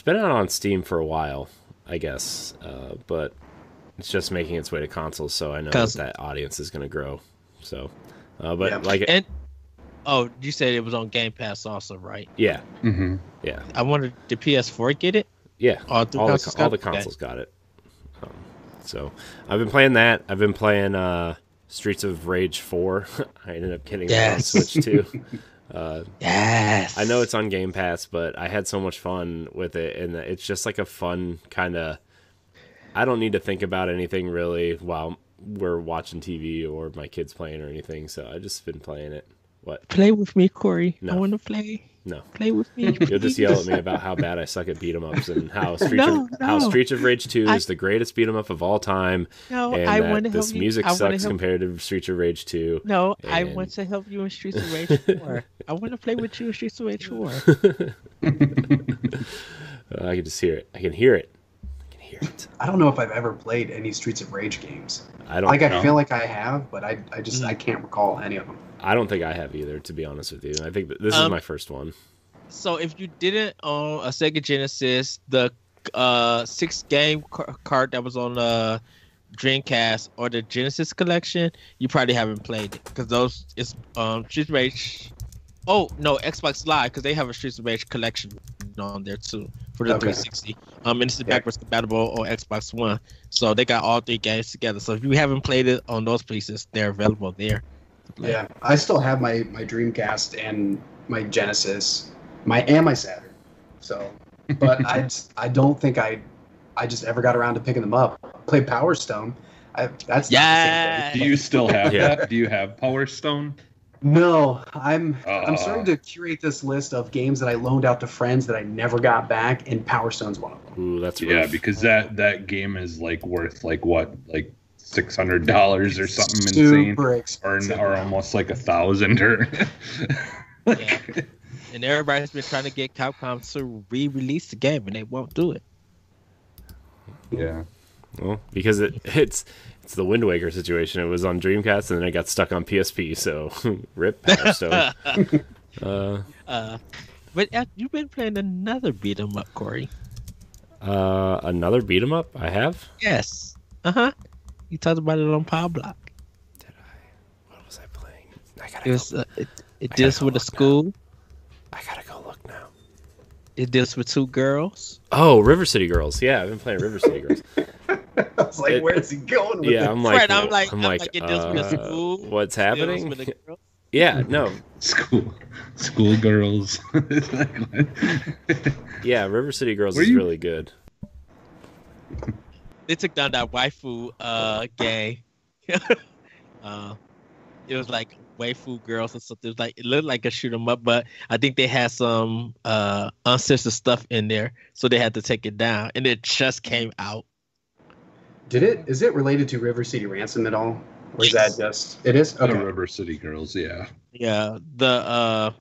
been out on Steam for a while, I guess, but it's just making its way to consoles. So I know that audience is going to grow. So, you said it was on Game Pass also, right? Yeah. Yeah. I wonder, did PS4 get it? Yeah. All the consoles got it. So I've been playing that. I've been playing Streets of Rage 4. I ended up getting that on Switch too. Yes. I know it's on Game Pass, but I had so much fun with it, and it's just like a fun kind of. I don't need to think about anything really while we're watching TV or my kids playing or anything, so I just been playing it. What? Play with me, Corey. No. I want to play. No. Play with me. You'll just yell at me about how bad I suck at beat 'em ups and how Streets of Rage 2 is the greatest beat 'em up of all time. No, and I want to help this you. music sucks compared to Streets of Rage 2. No, I want to help you in Streets of Rage 4. I want to play with you in Streets of Rage 4. I can just hear it. I can hear it. I don't know if I've ever played any Streets of Rage games. I don't I feel like I have, but I can't recall any of them. I don't think I have either, to be honest with you. I think that this is my first one. So if you didn't own a Sega Genesis, the 6-game card that was on the Dreamcast or the Genesis collection, you probably haven't played it because those is Streets of Rage. Oh no, Xbox Live because they have a Streets of Rage collection on there too for the 360. And it's backwards compatible on Xbox One, so they got all 3 games together. So if you haven't played it on those pieces, they're available there. Yeah, I still have my Dreamcast and my Genesis, my Saturn. So, but I don't think I just ever got around to picking them up. Played Power Stone. That's not the same thing. Do you still have that? Do you have Power Stone? No, I'm starting to curate this list of games that I loaned out to friends that I never got back, and Power Stone's one of them. Ooh, that's rough. Yeah, because that game is worth what $600 or something insane, or almost $1,000 or. Yeah. And everybody's been trying to get Capcom to re-release the game, and they won't do it. Yeah. Well, because it's the Wind Waker situation. It was on Dreamcast, and then it got stuck on PSP. So, rip Power Stone. But you've been playing another beat 'em up, Corey. Another beat 'em up? I have. Yes. You talked about it on Power Block. Did I? What was I playing? It deals with a school. Now. I gotta go look now. It deals with 2 girls. Oh, River City Girls. Yeah, I've been playing River City Girls. I was like, where's he going with yeah, it? I'm like, it deals with a school. What's happening? Yeah, no. School girls. Yeah, River City Girls is really good. They took down that waifu gang. It was like waifu girls or something. It looked like a shoot 'em up, but I think they had some uncensored stuff in there, so they had to take it down. And it just came out. Is it related to River City Ransom at all? Or is that just it is? Okay. The River City Girls, yeah. Yeah. The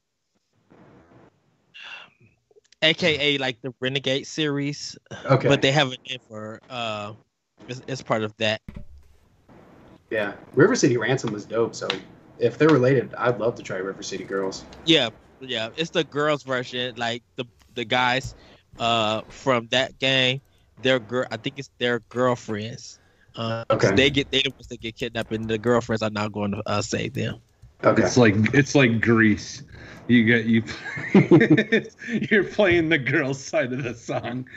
AKA like the Renegade series. Okay. But they have it in for it's part of that. Yeah. River City Ransom was dope, so if they're related, I'd love to try River City Girls. Yeah. It's the girls version, like the guys from that game. I think it's their girlfriends. Okay. They the ones that get kidnapped, and the girlfriends are now going to save them. Okay. It's like Grease. You're playing the girl's side of the song.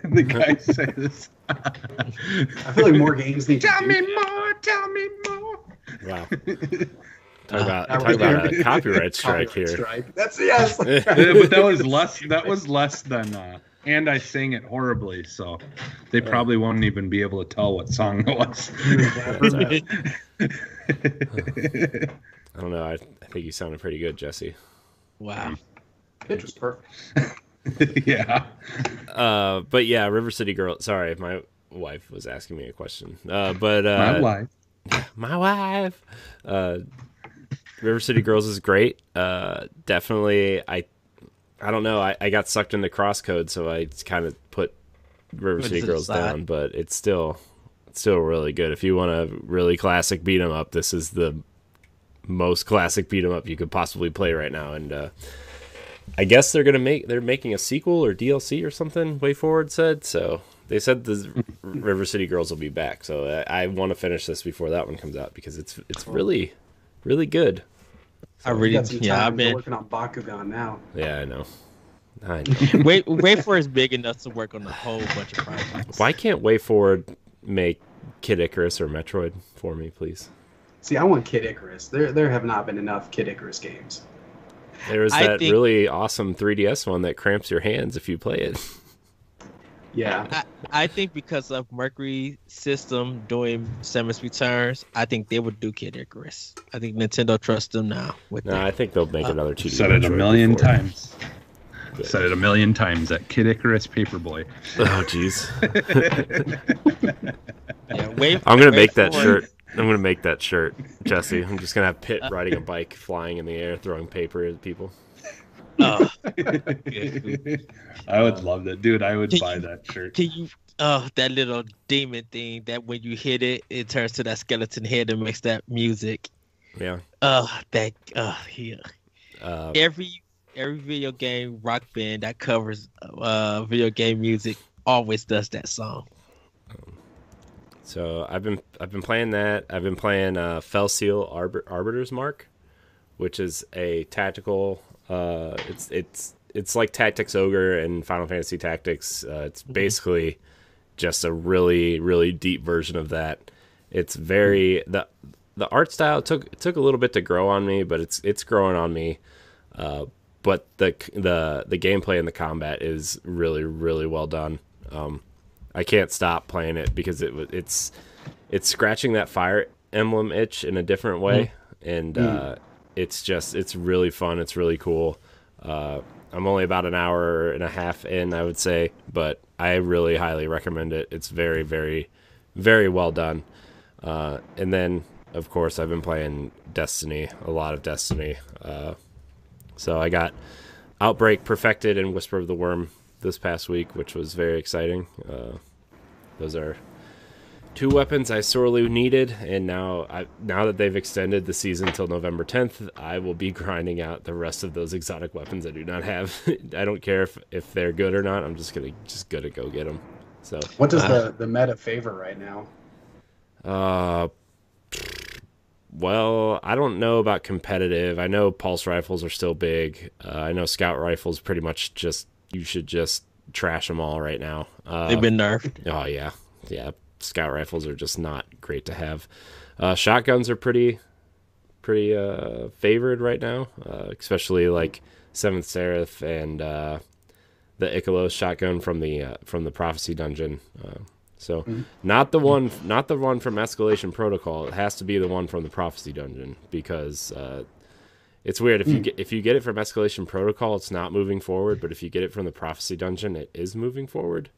The guy says, I feel like more games need to tell me more. Wow. Talk about a copyright strike here. That's yes. But that was less than and I sang it horribly, so they probably won't even be able to tell what song it was. I don't know. I think you sounded pretty good, Jesse. Wow. Pitch was perfect. Yeah. But yeah, River City Girl. Sorry, my wife was asking me a question. My wife. My wife. River City Girls is great. Definitely. I don't know. I got sucked into Crosscode, so I kind of put River City Girls down. But it's still really good. If you want a really classic beat 'em up, this is the most classic beat 'em up you could possibly play right now. And I guess they're making a sequel or DLC or something. WayForward said so. They said the River City Girls will be back. So I want to finish this before that one comes out because it's really, really good. So I've been working on Bakugan now. Yeah, I know. Wait for is big enough to work on a whole bunch of projects. Why can't WayForward make Kid Icarus or Metroid for me, please. See, I want Kid Icarus. There have not been enough Kid Icarus games. There was that really awesome 3DS one that cramps your hands if you play it. Yeah. I think because of Mercury System doing Samus Returns, I think they would do Kid Icarus. I think Nintendo trusts them now. I think they'll make another 2D. Said it a million times. Said it a million times. That Kid Icarus Paperboy. Oh, jeez. Yeah, I'm gonna make that shirt. I'm gonna make that shirt, Jesse. I'm just gonna have Pitt riding a bike, flying in the air, throwing paper at people. Oh. I would love that, dude. I would buy that shirt. Can you? That little demon thing that when you hit it, it turns to that skeleton head and makes that music. Yeah. Yeah. Every video game rock band that covers video game music always does that song. So I've been playing that. I've been playing Fell Seal Arbiter's Mark, which is a tactical. It's like Tactics Ogre and Final Fantasy Tactics. It's basically just a really, really deep version of that. It's very the art style took a little bit to grow on me, but it's growing on me. But the gameplay and the combat is really, really well done. I can't stop playing it because it's scratching that Fire Emblem itch in a different way, and it's really fun. It's really cool. I'm only about an hour and a half in, I would say, but I really highly recommend it. It's very, very, very well done. And then, of course, I've been playing Destiny, a lot of Destiny. So I got Outbreak perfected and Whisper of the Worm this past week, which was very exciting. Those are two weapons I sorely needed, and now that they've extended the season till November 10th, I will be grinding out the rest of those exotic weapons I do not have. I don't care if they're good or not. I'm just gonna go get them. So what does the meta favor right now? Well, I don't know about competitive. I know pulse rifles are still big. I know scout rifles pretty much you should just trash them all right now. They've been nerfed. Oh yeah. Scout rifles are just not great to have. Shotguns are pretty favored right now, especially like Seventh Seraph and the Ikelos shotgun from the Prophecy Dungeon. Not the one from Escalation Protocol. It has to be the one from the Prophecy Dungeon because it's weird if you get it from Escalation Protocol, it's not moving forward, but if you get it from the Prophecy Dungeon, it is moving forward.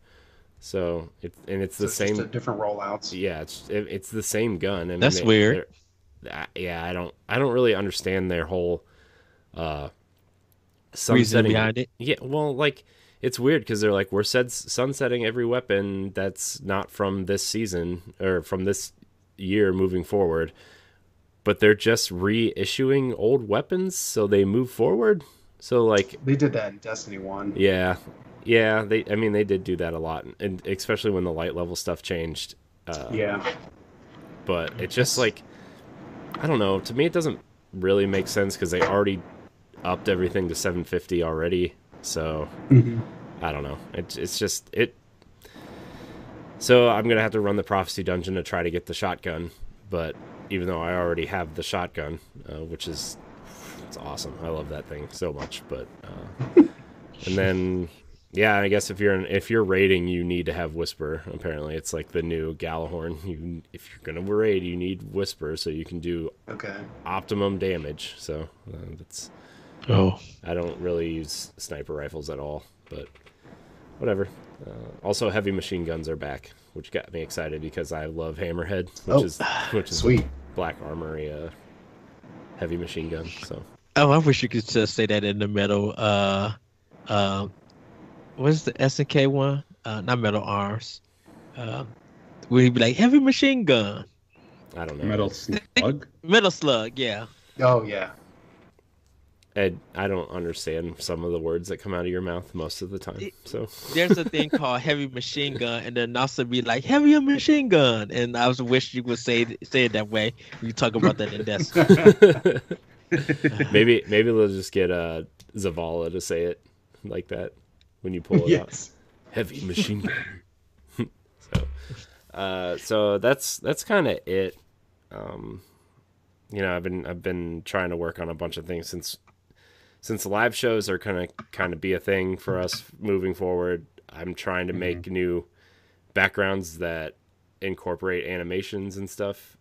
So it's the same. Just different rollouts. Yeah, it's the same gun. I mean, that's weird. Yeah, I don't really understand their whole reason behind it. Yeah, well, like it's weird because they're like we're sunsetting every weapon that's not from this season or from this year moving forward, but they're just reissuing old weapons so they move forward. So like they did that in Destiny 1. Yeah. They did do that a lot, and especially when the light level stuff changed. Yeah. But it's just like, I don't know. To me, it doesn't really make sense because they already upped everything to 750 already. So I don't know. It's just it. So I'm gonna have to run the Prophecy Dungeon to try to get the shotgun. But even though I already have the shotgun, which is it's awesome. I love that thing so much. But and then. Yeah, I guess if you're raiding, you need to have Whisper. Apparently, it's like the new Galahorn. If you're gonna raid, you need Whisper so you can do optimum damage. So that's. Oh. I don't really use sniper rifles at all, but whatever. Also, heavy machine guns are back, which got me excited because I love Hammerhead, which is sweet Black Armory heavy machine gun. So. Oh, I wish you could just say that in the metal. What's the SNK one? Not Metal Arms. Where he'd be like, heavy machine gun. I don't know. Metal Slug? Metal Slug, yeah. Oh, yeah. Ed, I don't understand some of the words that come out of your mouth most of the time. So there's a thing called heavy machine gun, and then also be like, heavy machine gun. And I was wish you would say it that way when you talk about that in Destiny. Maybe they'll just get Zavala to say it like that. When you pull it out, heavy machine gun. So, So that's kind of it. I've been trying to work on a bunch of things since live shows are kind of be a thing for us moving forward. I'm trying to make new backgrounds that incorporate animations and stuff.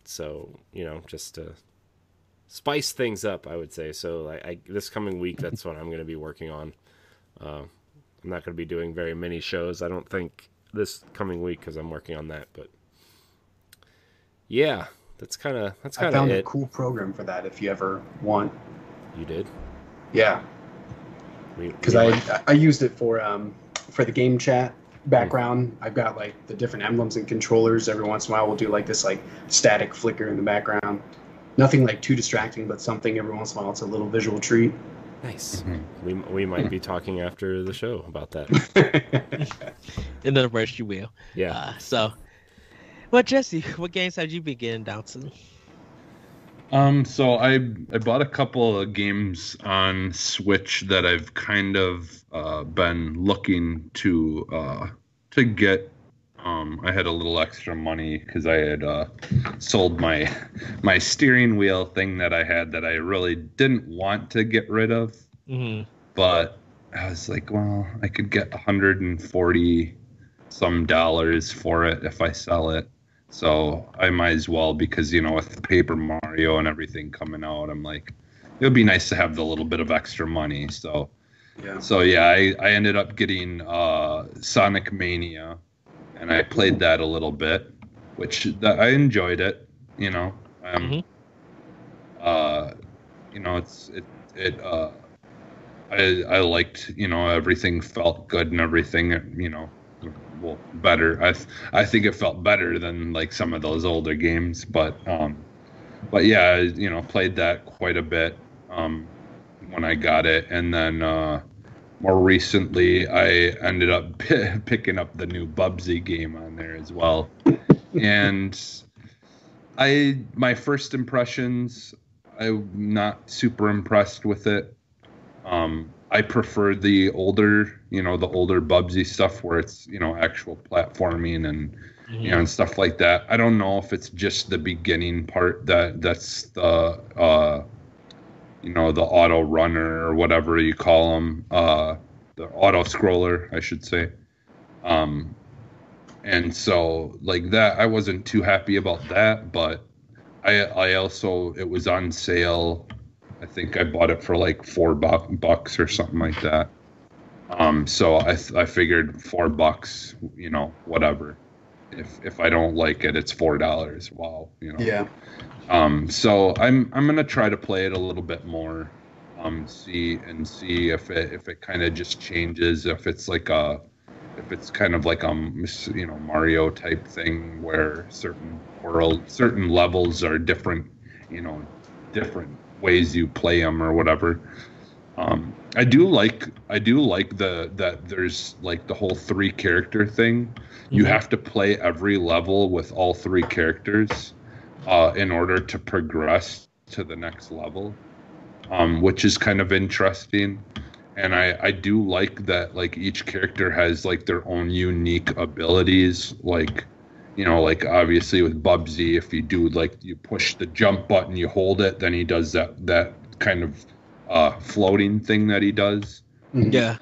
So just to spice things up, I would say. So I this coming week, that's what I'm going to be working on. I'm not going to be doing very many shows, I don't think, this coming week because I'm working on that. But yeah, that's kind of it. I found a cool program for that if you ever want. You did? Yeah. Because I used it for the game chat background. I've got like the different emblems and controllers. Every once in a while, we'll do like this like static flicker in the background. Nothing like too distracting, but something every once in a while. It's a little visual treat. Nice. We might be talking after the show about that. In other words, you will. Yeah. Well, Jesse, what games have you been getting down to? So I bought a couple of games on Switch that I've kind of been looking to get. I had a little extra money because I had sold my steering wheel thing that I had that I really didn't want to get rid of. Mm-hmm. But I was like, well, I could get $140 some for it if I sell it. So I might as well, because, with Paper Mario and everything coming out, I'm like, it would be nice to have the little bit of extra money. So I ended up getting Sonic Mania, and I played that a little bit, which I enjoyed it. I liked, everything felt good and everything, well, better. I think it felt better than like some of those older games, but yeah, played that quite a bit when I got it, and then more recently I ended up picking up the new Bubsy game on there as well, and my first impressions, I'm not super impressed with it. I prefer the older Bubsy stuff where it's, actual platforming and, and stuff like that. I don't know if it's just the beginning part that's the, the auto runner or whatever you call them, the auto scroller, I should say. And so like that, I wasn't too happy about that, but I also, it was on sale. I think I bought it for like $4 or something like that. So I figured $4, whatever. If I don't like it, it's $4. Wow, Yeah. So I'm gonna try to play it a little bit more. See if it kind of just changes. If it's kind of like Mario type thing where certain levels are different, different ways you play them or whatever. I do like that there's like the whole 3 character thing. You have to play every level with all 3 characters in order to progress to the next level, which is kind of interesting. And I do like that, like each character has like their own unique abilities, like obviously with Bubsy, if you do you push the jump button, you hold it, then he does that kind of floating thing that he does. Yeah.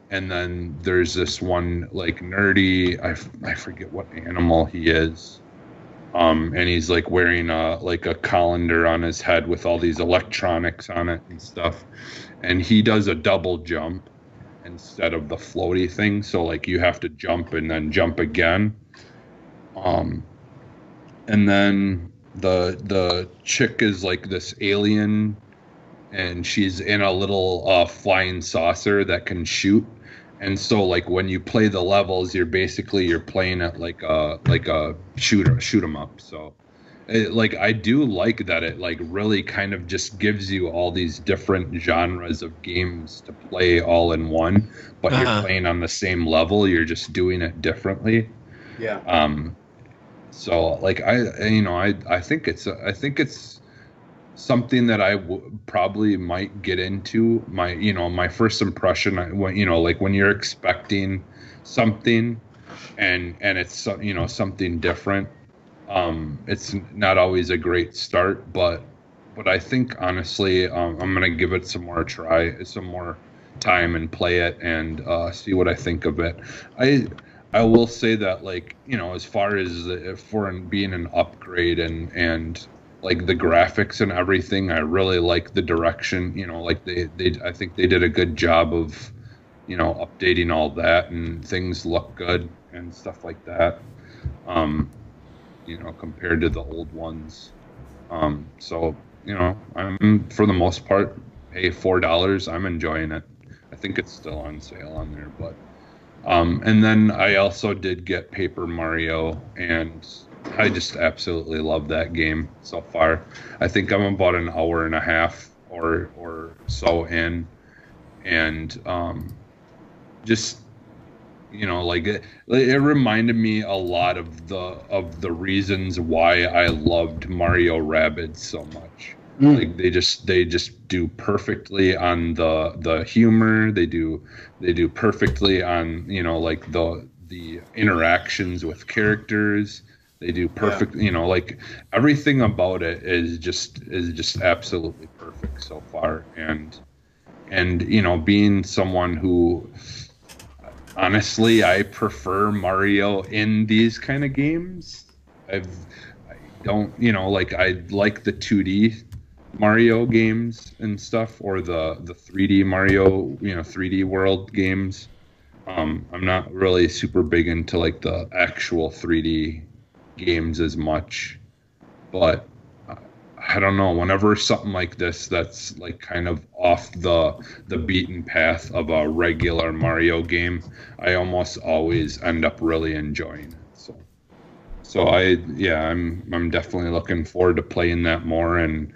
And then there's this one like nerdy, I forget what animal he is. And he's like wearing a colander on his head with all these electronics on it and stuff. And he does a double jump instead of the floaty thing. So like you have to jump and then jump again. And then the chick is like this alien, and she's in a little flying saucer that can shoot. And so like when you play the levels, you're playing at like a shoot 'em up. So I do like that it like really kind of just gives you all these different genres of games to play all in one, but you're playing on the same level, you're just doing it differently. Yeah. So like I think it's something that I probably might get into. My first impression, when you're expecting something, and it's something different. It's not always a great start, but I think honestly, I'm gonna give it some more time and play it and see what I think of it. I will say that, like, as far as for being an upgrade and like the graphics and everything, I really like the direction. Like I think they did a good job of updating all that, and things look good and stuff like that. Compared to the old ones. So I'm, for the most part, pay $4. I'm enjoying it. I think it's still on sale on there, but and then I also did get Paper Mario, and I just absolutely love that game so far. I think I'm about an hour and a half or so in, and just like it reminded me a lot of the reasons why I loved Mario Rabbids so much. Like they just do perfectly on the humor. They do perfectly on like the interactions with characters. They do perfect. Like everything about it is just absolutely perfect so far. And being someone who, honestly, I prefer Mario in these kind of games. I don't, like I like the 2D Mario games and stuff, or the 3D Mario, 3D World games. I'm not really super big into like the actual 3D games as much, but I don't know. Whenever something like this that's like kind of off the beaten path of a regular Mario game, I almost always end up really enjoying it. So I'm definitely looking forward to playing that more, and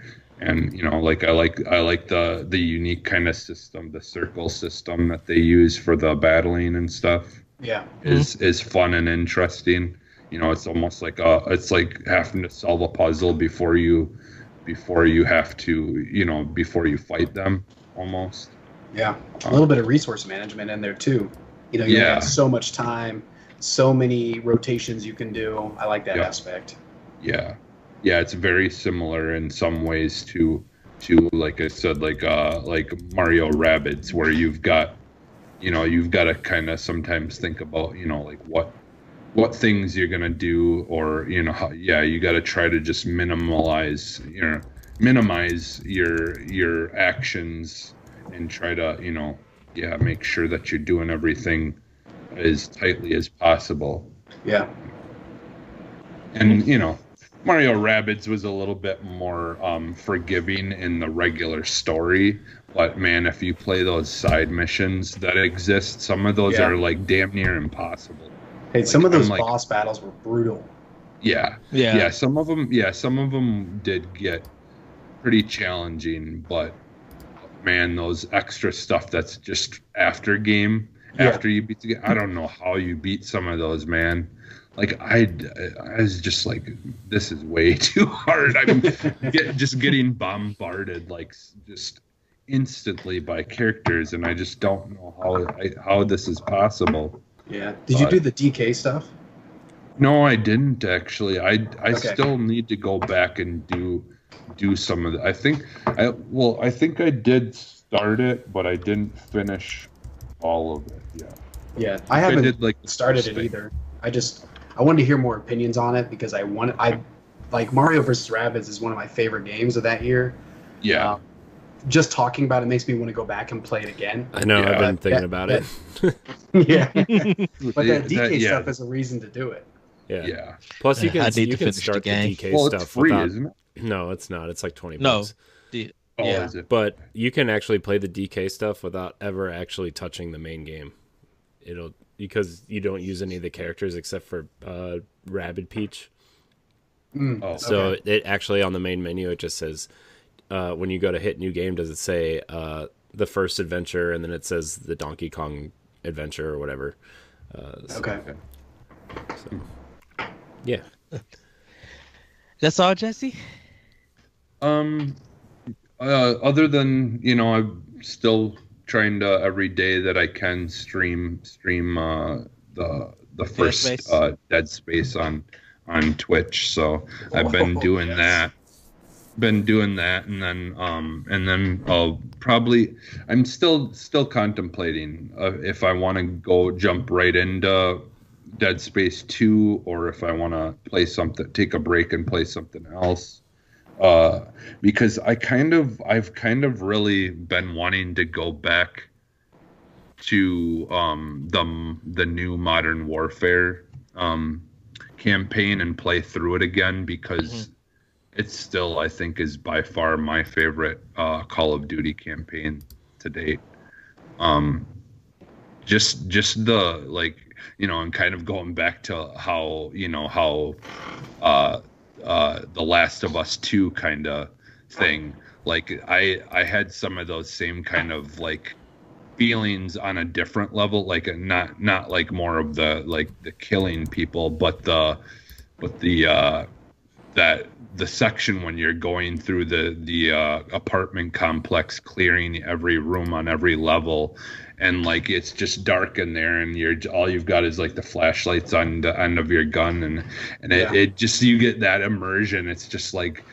like I like the unique kind of system, the circle system that they use for the battling and stuff. Yeah, is fun and interesting. It's almost like it's like having to solve a puzzle before you have to, before you fight them, almost. Yeah, a little bit of resource management in there too. You have so much time, so many rotations you can do. I like that aspect. Yeah, it's very similar in some ways to like I said, like Mario Rabbids, where you've got to kind of sometimes think about like what things you're gonna do, or you got to try to just minimize your actions, and try to make sure that you're doing everything as tightly as possible. Yeah. And Mario Rabbids was a little bit more forgiving in the regular story, but man, if you play those side missions that exist, some of those are like damn near impossible. Hey, some of those boss battles were brutal. Yeah. Some of them did get pretty challenging, but man, those extra stuff that's just after you beat the game, I don't know how you beat some of those, man. Like I was just like, this is way too hard. I'm just getting bombarded like just instantly by characters, and I just don't know how this is possible. Yeah. Did you do the DK stuff? No, I didn't actually. I still need to go back and do some of the. I think I did start it, but I didn't finish all of it. Yeah. Yeah, I haven't started it either. I wanted to hear more opinions on it, because I like Mario vs. Rabbids is one of my favorite games of that year. Yeah. Just talking about it makes me want to go back and play it again. I know, I've been thinking about it. Yeah. But that DK stuff is a reason to do it. Yeah. Plus, you can start the DK stuff. It's free, isn't it? No, it's not. It's like $20. No. Is it? But you can actually play the DK stuff without ever actually touching the main game. Because you don't use any of the characters except for Rabbid Peach. So it actually, on the main menu, it just says, when you go to hit new game, does it say the first adventure, and then it says the Donkey Kong adventure or whatever. Okay. So, yeah. That's all, Jesse? Other than, I'm still trying to, every day that I can, stream the first Dead Space on Twitch. So I've been doing that. And then I'll probably, I'm still contemplating if I want to jump right into Dead Space 2 or if I want to play something, take a break and play something else. Because I've kind of really been wanting to go back to the new Modern Warfare campaign and play through it again, because it's still, I think, is by far my favorite Call of Duty campaign to date. Just the, like, you know, and kind of going back to how The Last of Us 2 kind of thing. Like I had some of those same kind of like feelings on a different level, like not like more of the like the killing people, but the section when you're going through the apartment complex, clearing every room on every level, and like it's just dark in there, and all you've got is like the flashlights on the end of your gun, and it just, you get that immersion. It's just like,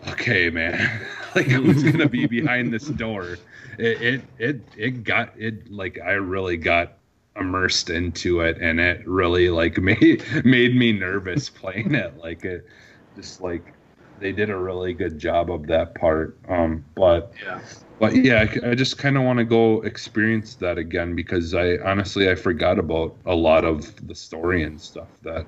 okay, man, like who's gonna be behind this door? It got like, I really got immersed into it, and it really like made me nervous playing it. Like it just, like, they did a really good job of that part. But yeah, I just kind of want to go experience that again, because I honestly forgot about a lot of the story and stuff that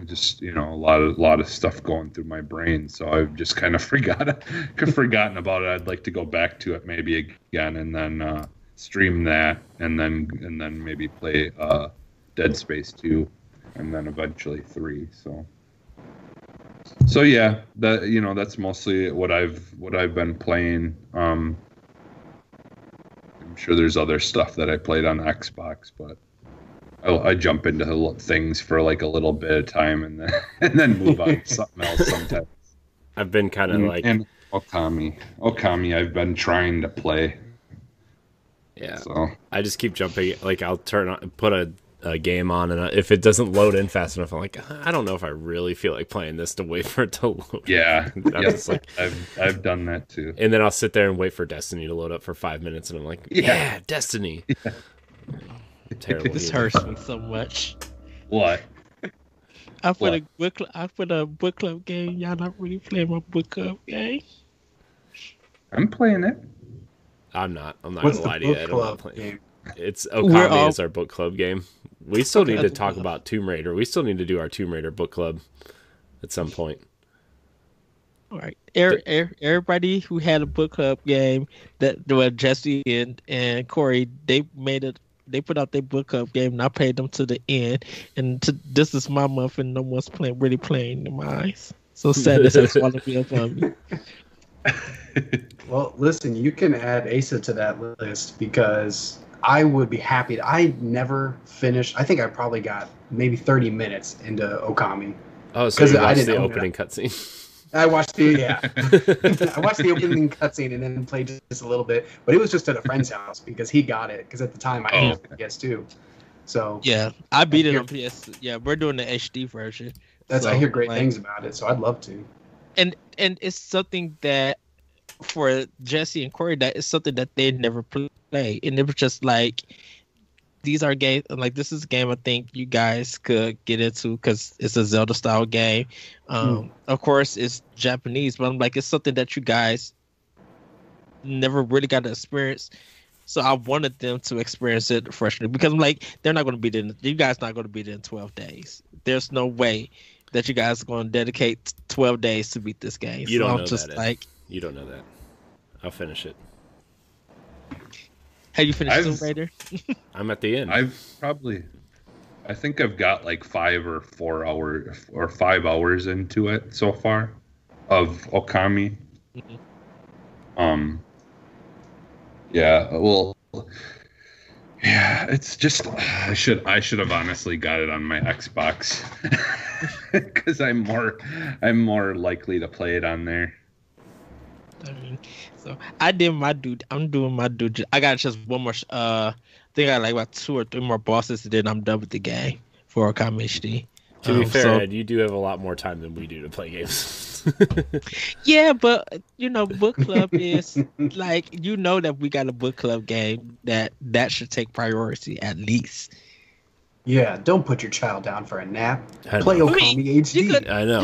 just, you know, a lot of stuff going through my brain, so I've just kind of forgotten about it. I'd like to go back to it maybe again, and then stream that, and then maybe play Dead Space 2, and then eventually 3. So yeah, that, you know, that's mostly what I've been playing. I'm sure there's other stuff that I played on Xbox, but I jump into things for like a little bit of time, and then move on to something else sometimes. I've been kind of like, and Okami I've been trying to play. Yeah. So I just keep jumping. Like I'll put a game on, and if it doesn't load in fast enough, I'm like, I don't know if I really feel like playing this to wait for it to load. Yeah. Just like, I've done that too. And then I'll sit there and wait for Destiny to load up for 5 minutes, and I'm like, yeah, Destiny. Yeah. Terrible. This hurts me so much. What? I put a book club game. Y'all not really playing my book club game. I'm playing it. I'm not gonna What's lie the to you. book I don't club play game? It's Okami is our book club game. We still need to talk about Tomb Raider. We still need to do our Tomb Raider book club at some point. All right. Everybody who had a book club game, that Jesse and Corey, they put out their book club game, and I played them to the end. And this is my month, and no one's really playing mine. So sadness has swallowed me up on me. Well, listen, you can add Asa to that list, because I would be happy to. I never finished. I think I probably got maybe 30 minutes into Okami. Oh, so you watched the opening cutscene? I watched the I watched the opening cutscene and then played just a little bit, but it was just at a friend's house because he got it. Because at the time I had PS2, so yeah, I beat it on PS. Yeah, we're doing the HD version. I hear great things about it, so I'd love to. And it's something that for Jesse and Corey, that is something that they never played, and it was just like, these are games, like this is a game I think you guys could get into because it's a Zelda style game. Of course it's Japanese, but I'm like, it's something that you guys never really got to experience. So I wanted them to experience it freshly, because I'm like, they're not going to beat it. You guys not going to beat it in 12 days. There's no way that you guys are going to dedicate 12 days to beat this game. You don't know that. You don't know that. I'll finish it. Have you finished Tomb Raider? I'm at the end. I think I've got like 5 or 4 hours or 5 hours into it so far of Okami. Yeah, well, yeah, it's just, I should have honestly got it on my Xbox because I'm more likely to play it on there. So I did my dude. I'm doing my dude. I got just one more think I like about 2 or 3 more bosses, and then I'm done with the game for Okami HD. To be fair, Ed, you do have a lot more time than we do to play games. Yeah, but book club is like that we got a book club game that should take priority at least. Yeah, don't put your child down for a nap. Play Okami HD. I know.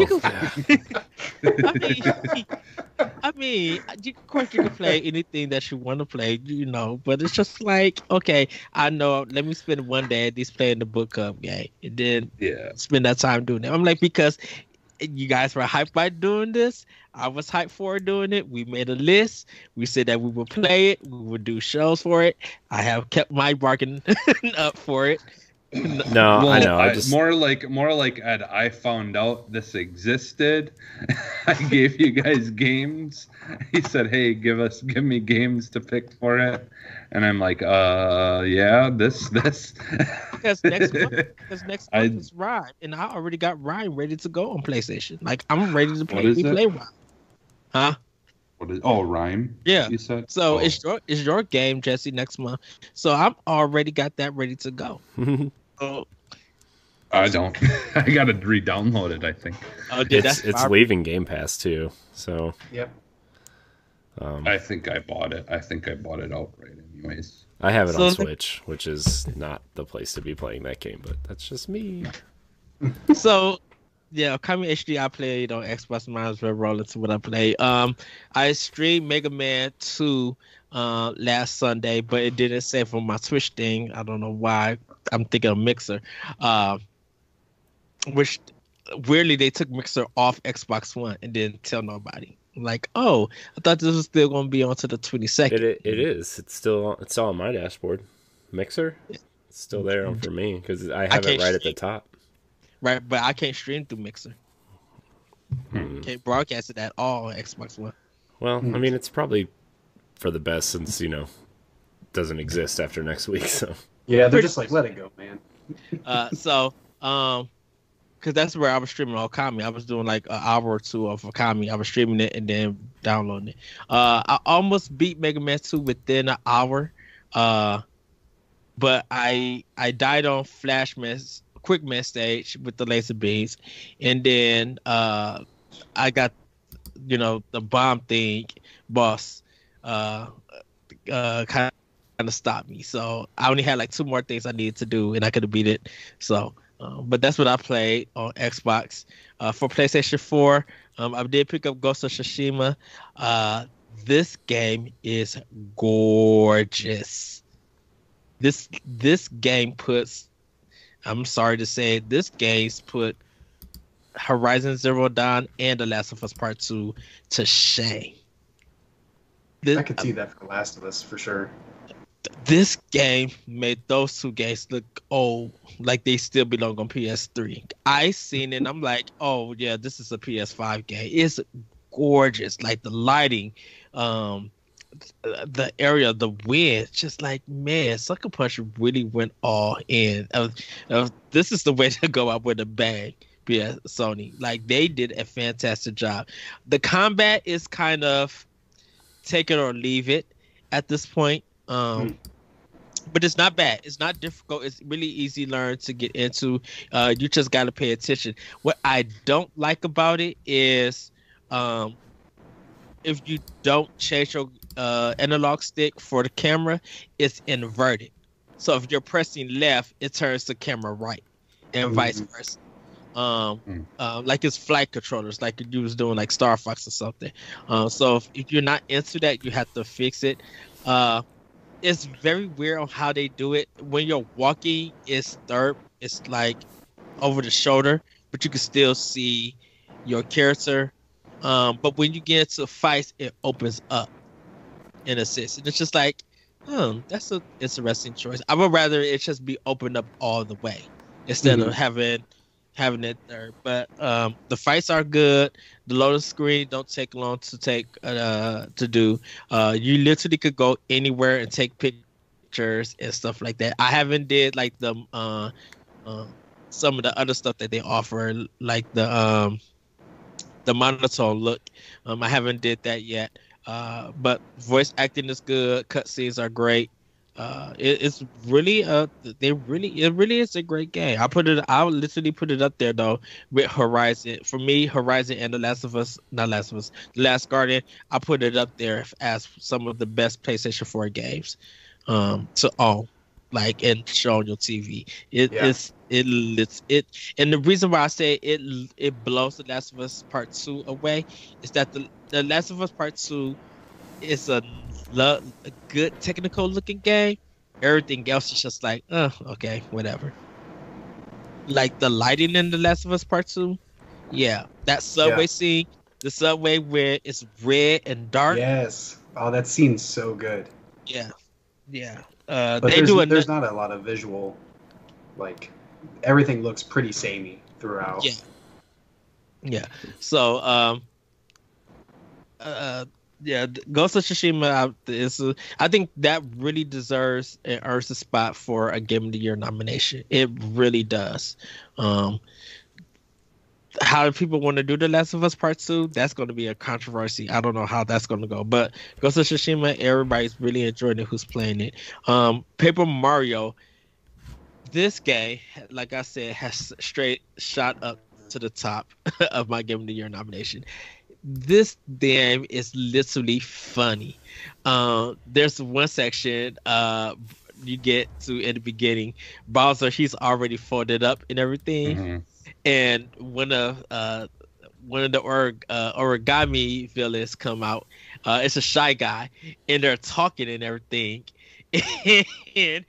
I mean, of course you can play anything that you want to play, but it's just like, okay, I know, let me spend one day at least playing the book club game and then spend that time doing it. I'm like, because you guys were hyped by doing this. I was hyped for doing it. We made a list. We said that we would play it. We would do shows for it. I have kept my bargain up for it. No, well, I know. More like Ed. I found out this existed. I gave you guys games. He said, "Hey, give me games to pick for it," and I'm like, yeah, this." Because next month is Rhyme, and I already got Rhyme ready to go on PlayStation. Like I'm ready to play. Play Rhyme, huh? Rhyme? Yeah. You said so. It's your game, Jesse, next month. So I'm already got that ready to go. I don't. I gotta re-download it. I think. It's leaving Game Pass too. So. Yep. I think I bought it. Outright, anyways. I have it on Switch, which is not the place to be playing that game, but that's just me. So. Yeah, Okami HD I played on Xbox. Might as well roll into what I played. I streamed Mega Man 2 last Sunday, but it didn't save on my Twitch thing. I don't know why. I'm thinking of Mixer. Which weirdly they took Mixer off Xbox One and didn't tell nobody. Like, I thought this was still gonna be on to the 22nd. It is. It's still on my dashboard. Mixer? It's still there for me because I have it right at the top. Right, but I can't stream through Mixer. Can't broadcast it at all on Xbox One. Well, I mean, it's probably for the best since, doesn't exist after next week. So yeah, they're just like, let it go, man. Because that's where I was streaming Okami. I was doing like an hour or two of Okami. I was streaming it and then downloading it. I almost beat Mega Man 2 within an hour. But I died on Quick Man stage with the laser beams, and then I got the bomb thing boss kind of stopped me, so I only had like 2 more things I needed to do and I could have beat it. So but that's what I played on Xbox. For PlayStation 4, I did pick up Ghost of Tsushima. This game is gorgeous. This game puts, I'm sorry to say, this game's put Horizon Zero Dawn and The Last of Us Part 2 to shame. I could see that for The Last of Us for sure. This game made those 2 games look old, like they still belong on PS3. I seen it and I'm like, oh yeah, this is a PS5 game. It's gorgeous, like the lighting, the area, the wind, just like, man, Sucker Punch really went all in. This is the way to go out with a bang. Sony, like, they did a fantastic job. The combat is kind of take it or leave it at this point, but it's not bad. It's not difficult. It's really easy to learn to get into. You just got to pay attention. What I don't like about it is if you don't change your analog stick for the camera, it's inverted. So if you're pressing left, it turns the camera right, and vice versa. Like it's flight controllers, like you was doing like Star Fox or something. So if you're not into that, you have to fix it. It's very weird on how they do it. When you're walking, it's like over the shoulder, but you can still see your character. But when you get into fights, it opens up in a sense, and it's just like, that's an interesting choice. I would rather it just be opened up all the way instead of having it there. But the fights are good. The loading screen don't take long to do. You literally could go anywhere and take pictures and stuff like that. I haven't did like the some of the other stuff that they offer, like the monotone look. I haven't did that yet. But voice acting is good. Cutscenes are great. It's really it really is a great game. I would literally put it up there though with Horizon. For me, Horizon and The Last of Us, not Last of Us, The Last Guardian. I put it up there as some of the best PlayStation 4 games. To own, like, and show on your TV. And the reason why I say it blows The Last of Us Part 2 away is that the Last of Us Part 2 is a good technical looking game. Everything else is just like, okay, whatever. Like the lighting in The Last of Us Part 2, that subway scene, the subway where it's red and dark. Yes. Oh, that scene's so good. Yeah. But there's not a lot of visual, like, everything looks pretty samey throughout. Yeah. So Ghost of Tsushima I think that really deserves and earns a spot for a Game of the Year nomination. It really does. How do people want to do The Last of Us Part 2? That's going to be a controversy. I don't know how that's going to go. But Ghost of Tsushima, everybody's really enjoying it who's playing it. Paper Mario, this game, like I said, has straight shot up to the top of my Game of the Year nomination. This game is literally funny. There's one section you get to in the beginning. Bowser, he's already folded up and everything. Mm-hmm. And one of the origami villains come out. It's a Shy Guy, and they're talking and everything. And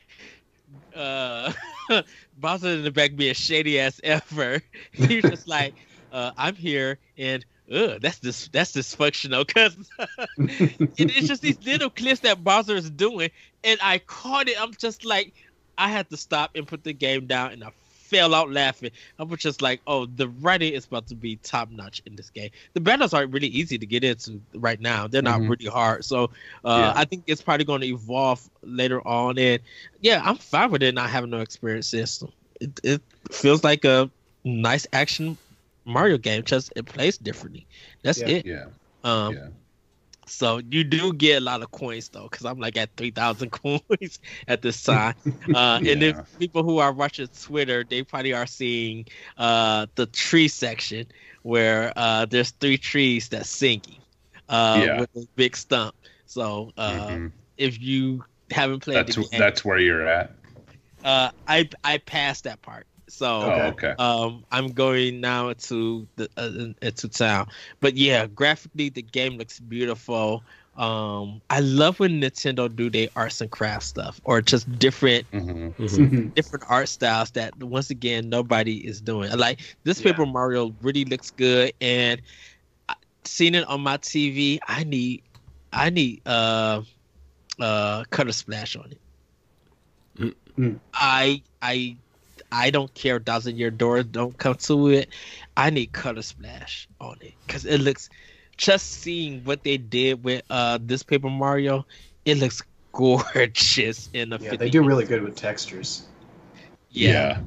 Bowser in the back being shady as ever. He's just like, I'm here, and that's dysfunctional, because it's just these little clips that Bowser is doing, and I caught it. I'm just like, I had to stop and put the game down, and I fell out laughing. I was just like, oh, the writing is about to be top notch in this game. The battles are really easy to get into right now. They're not really hard. So I think it's probably going to evolve later on. And I'm fine with it not having no experience system. It feels like a nice action Mario game, just it plays differently. That's it. So you do get a lot of coins though, because I'm like at 3,000 coins at this time. And then people who are watching Twitter, they probably are seeing the tree section where there's 3 trees that's singing with a big stump. So if you haven't played the game, that's where you're at. I passed that part. So I'm going now to town. But graphically the game looks beautiful. I love when Nintendo do their arts and crafts stuff, or just different art styles that once again nobody is doing. Like this Paper Mario really looks good, and seeing it on my TV, I need color splash on it. I don't care. 1,000-Year Door don't come to it. I need color splash on it because it looks. Just seeing what they did with this Paper Mario, it looks gorgeous in the. Yeah, they do really good with textures. Yeah.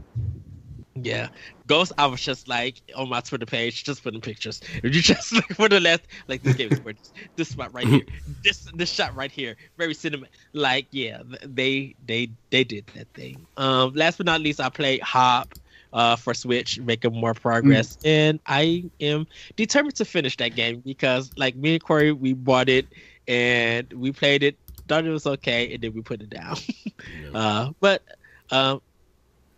Ghost, I was just like on my Twitter page, just putting pictures. If you just look for the last, like this game is gorgeous. This spot right here, this shot right here, very cinematic. Like they did that thing. Last but not least, I played Hop for Switch, making more progress, and I am determined to finish that game because, like me and Corey, we bought it and we played it, thought it was okay, and then we put it down. But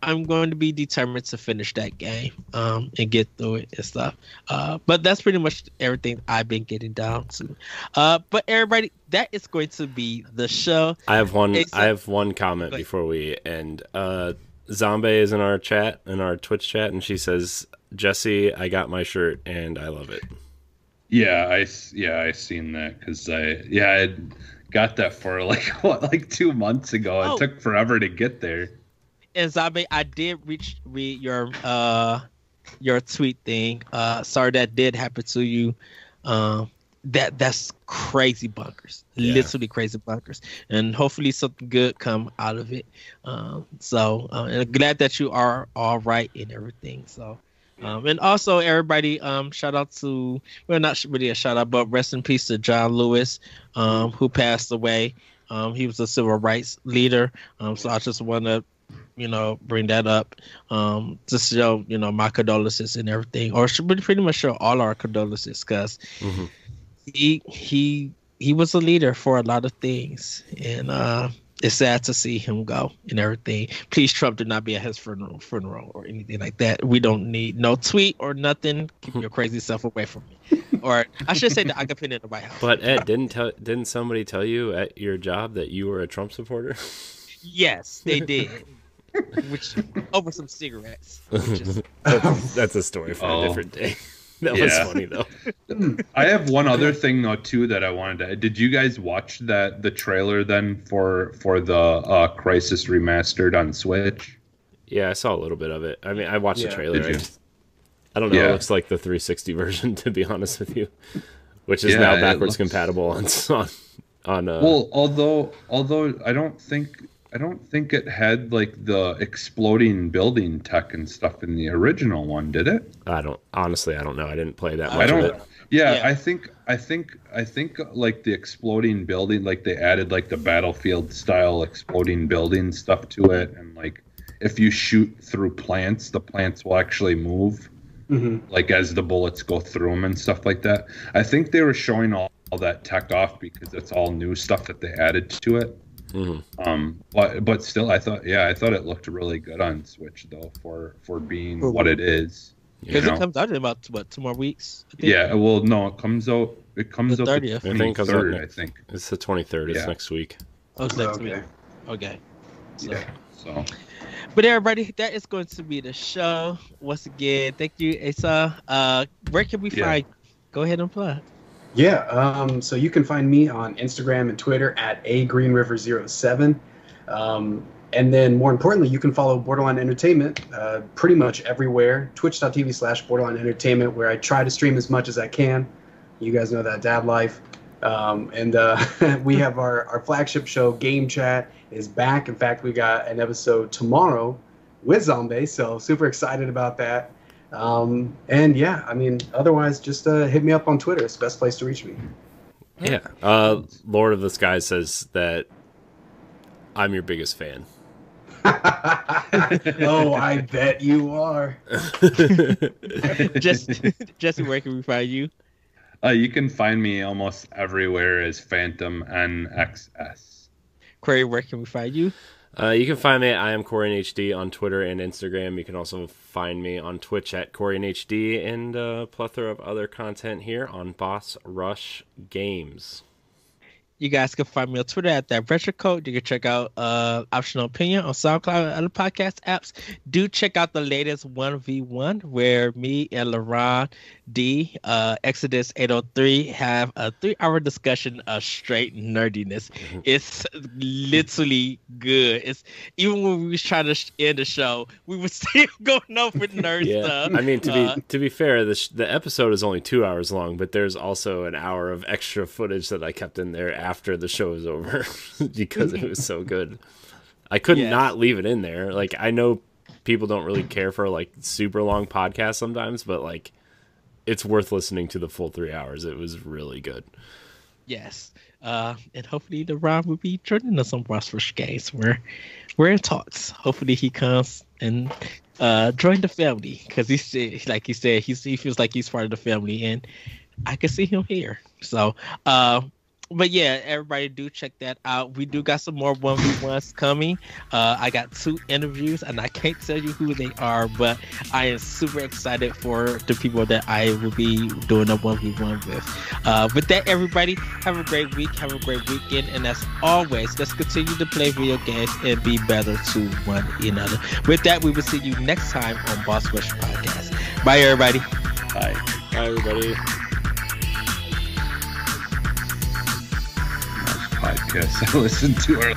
I'm going to be determined to finish that game and get through it and stuff. But that's pretty much everything I've been getting down to. But everybody, that is going to be the show. I have one comment before we end. Zombie is in our chat, in our Twitch chat, and she says, "Jesse, I got my shirt and I love it." Yeah, I seen that because I got that for like 2 months ago. It took forever to get there. And Zombie, I did read your tweet thing. Sorry that did happen to you. That's crazy bunkers, literally crazy bunkers, and hopefully something good come out of it. So and I'm glad that you are all right and everything. So and also everybody, shout out to, well, not really a shout out, but rest in peace to John Lewis, who passed away. He was a civil rights leader. So I just want to, bring that up. To show, my condolences and everything, or should pretty much show all our condolences, because he was a leader for a lot of things, and it's sad to see him go and everything. Please, Trump, do not be at his funeral or anything like that. We don't need no tweet or nothing. Keep your crazy self away from me. Or I should say that I could pin in the White House. But Ed, didn't somebody tell you at your job that you were a Trump supporter? Yes, they did. Which over some cigarettes. That's a story for a different day. That was funny though. I have one other thing though too that I wanted to. Did you guys watch the trailer then for the Crisis Remastered on Switch? Yeah, I saw a little bit of it. I mean, I watched the trailer. I don't know. Yeah. It looks like the 360 version, to be honest with you, which is now backwards compatible on. Well, although I don't think it had like the exploding building tech and stuff in the original one, did it? I don't know. I didn't play that much of it. Yeah, I think like the exploding building, like they added like the Battlefield style exploding building stuff to it, and like if you shoot through plants, the plants will actually move, like as the bullets go through them and stuff like that. I think they were showing all that tech off because it's all new stuff that they added to it. But still, I thought it looked really good on Switch though for being what it is. Because it comes out in about 2 more weeks. I think. Yeah, well, no, it comes out. It comes out the 23rd. I think it's the 23rd. It's next week. Oh, it's next week. Okay. So. But everybody, that is going to be the show. Once again, thank you, Asa. Where can we find? Go ahead and plug. Yeah, so you can find me on Instagram and Twitter at @GreenRiver07. And then more importantly, you can follow Borderline Entertainment pretty much everywhere. Twitch.tv/Borderline Entertainment, where I try to stream as much as I can. You guys know that dad life. And we have our flagship show, Game Chat, is back. In fact, we got an episode tomorrow with Zombie, so super excited about that. And yeah, I mean, otherwise, just hit me up on Twitter. It's the best place to reach me. Yeah. Lord of the Sky says that I'm your biggest fan. Oh, I bet you are. Jesse, where can we find you? You can find me almost everywhere as Phantom NXS. Corey, where can we find you? You can find me at I am Corey HD on Twitter and Instagram. You can also find me on Twitch at Corey HD and a plethora of other content here on Boss Rush Games. You guys can find me on Twitter at that retro code. You can check out Optional Opinion on SoundCloud and other podcast apps. Do check out the latest 1v1 where me and LaRon D, Exodus 803 have a 3-hour discussion of straight nerdiness. It's literally good. It's even when we was trying to end the show, we were still going over nerd stuff. I mean, to be fair, the episode is only 2 hours long, but there's also an hour of extra footage that I kept in there after the show is over because it was so good. I couldn't not leave it in there. Like, I know people don't really care for like super long podcasts sometimes, but like it's worth listening to the full 3 hours. It was really good. Yes. And hopefully the Rob will be joining us on Boss Rush Games. We're in talks. Hopefully he comes and join the family, because he said he feels like he's part of the family, and I can see him here. So but yeah, everybody do check that out. We do got some more 1v1s coming. I got 2 interviews, and I can't tell you who they are, but I am super excited for the people that I will be doing a 1v1 with. With that, everybody, have a great week, have a great weekend, and as always, let's continue to play video games and be better to one another. With that, we will see you next time on Boss Rush Podcast. Bye, everybody. Bye. Bye, everybody. Podcast I listened to earlier.